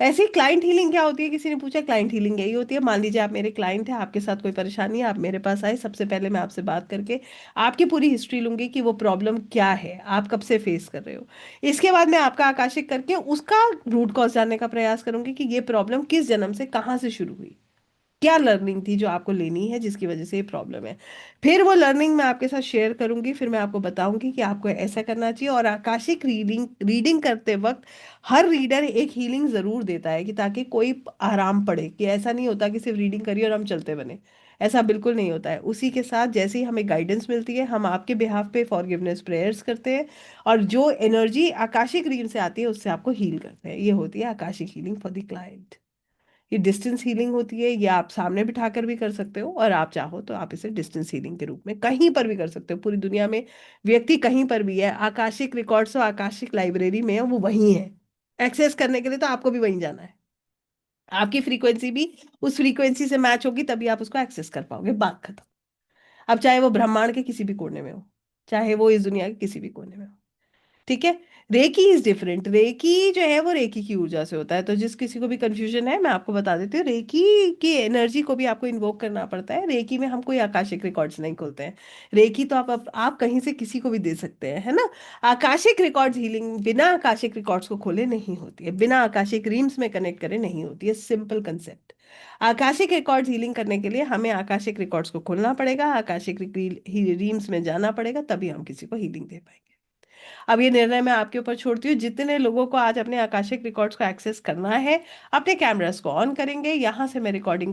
ऐसी क्लाइंट हीलिंग क्या होती है, किसी ने पूछा, क्लाइंट हीलिंग यही होती है, मान लीजिए आप मेरे क्लाइंट हैं, आपके साथ कोई परेशानी है, आप मेरे पास आए, सबसे पहले मैं आपसे बात करके आपकी पूरी हिस्ट्री लूंगी कि वो प्रॉब्लम क्या है, आप कब से फेस कर रहे हो। इसके बाद मैं आपका आकाशिक करके उसका रूट कॉज जानने का प्रयास करूंगी कि ये प्रॉब्लम किस जन्म से कहाँ से शुरू हुई, क्या लर्निंग थी जो आपको लेनी है जिसकी वजह से ये प्रॉब्लम है। फिर वो लर्निंग मैं आपके साथ शेयर करूंगी, फिर मैं आपको बताऊंगी कि आपको ऐसा करना चाहिए। और आकाशिक रीडिंग रीडिंग करते वक्त हर रीडर एक हीलिंग जरूर देता है कि ताकि कोई आराम पड़े, कि ऐसा नहीं होता कि सिर्फ रीडिंग करिए और हम चलते बने। ऐसा बिल्कुल नहीं होता है। उसी के साथ जैसे ही हमें गाइडेंस मिलती है, हम आपके बिहाफ पे फॉरगिवनेस प्रेयर्स करते हैं, और जो एनर्जी आकाशिक रीड से आती है उससे आपको हील करते हैं। ये होती है Akashic healing for the client. ये डिस्टेंस हीलिंग होती है, ये आप सामने बिठाकर भी कर सकते हो, और आप चाहो तो आप इसे डिस्टेंस हीलिंग के रूप में कहीं पर भी कर सकते हो पूरी दुनिया में। व्यक्ति कहीं पर भी है, आकाशिक रिकॉर्ड्स और आकाशिक लाइब्रेरी में है, वो वहीं है। एक्सेस करने के लिए तो आपको भी वहीं जाना है। आपकी फ्रीक्वेंसी भी उस फ्रीक्वेंसी से मैच होगी, तभी आप उसको एक्सेस कर पाओगे, बात खत्म। अब चाहे वो ब्रह्मांड के किसी भी कोने में हो, चाहे वो इस दुनिया के किसी भी कोने में हो। ठीक है। Recce is different. रेकी जो है वो रेकी की ऊर्जा से होता है, तो जिस किसी को भी कंफ्यूजन है मैं आपको बता देती हूँ, रेकी की एनर्जी को भी आपको इन्वोक करना पड़ता है। रेकी में हम कोई आकाशिक रिकॉर्ड्स नहीं खोलते हैं। रेकी तो आप कहीं से किसी को भी दे सकते हैं, है ना। आकाशिक रिकॉर्ड्स हीलिंग बिना आकाशिक रिकॉर्ड्स को खोले नहीं होती है, बिना आकाशिक रीम्स में कनेक्ट करे नहीं होती है, simple concept. Akashic records healing करने के लिए हमें आकाशिक रिकॉर्ड्स को खोलना पड़ेगा, आकाशिक रीम्स में जाना पड़ेगा, तभी हम किसी को हीलिंग दे पाएंगे। अब ये निर्णय मैं आपके ऊपर छोड़ती हूँ। जितने लोगों को आज अपने आकाशिक रिकॉर्ड्स को एक्सेस करना है, अपने कैमरास को ऑन करेंगे, यहाँ से मैं रिकॉर्डिंग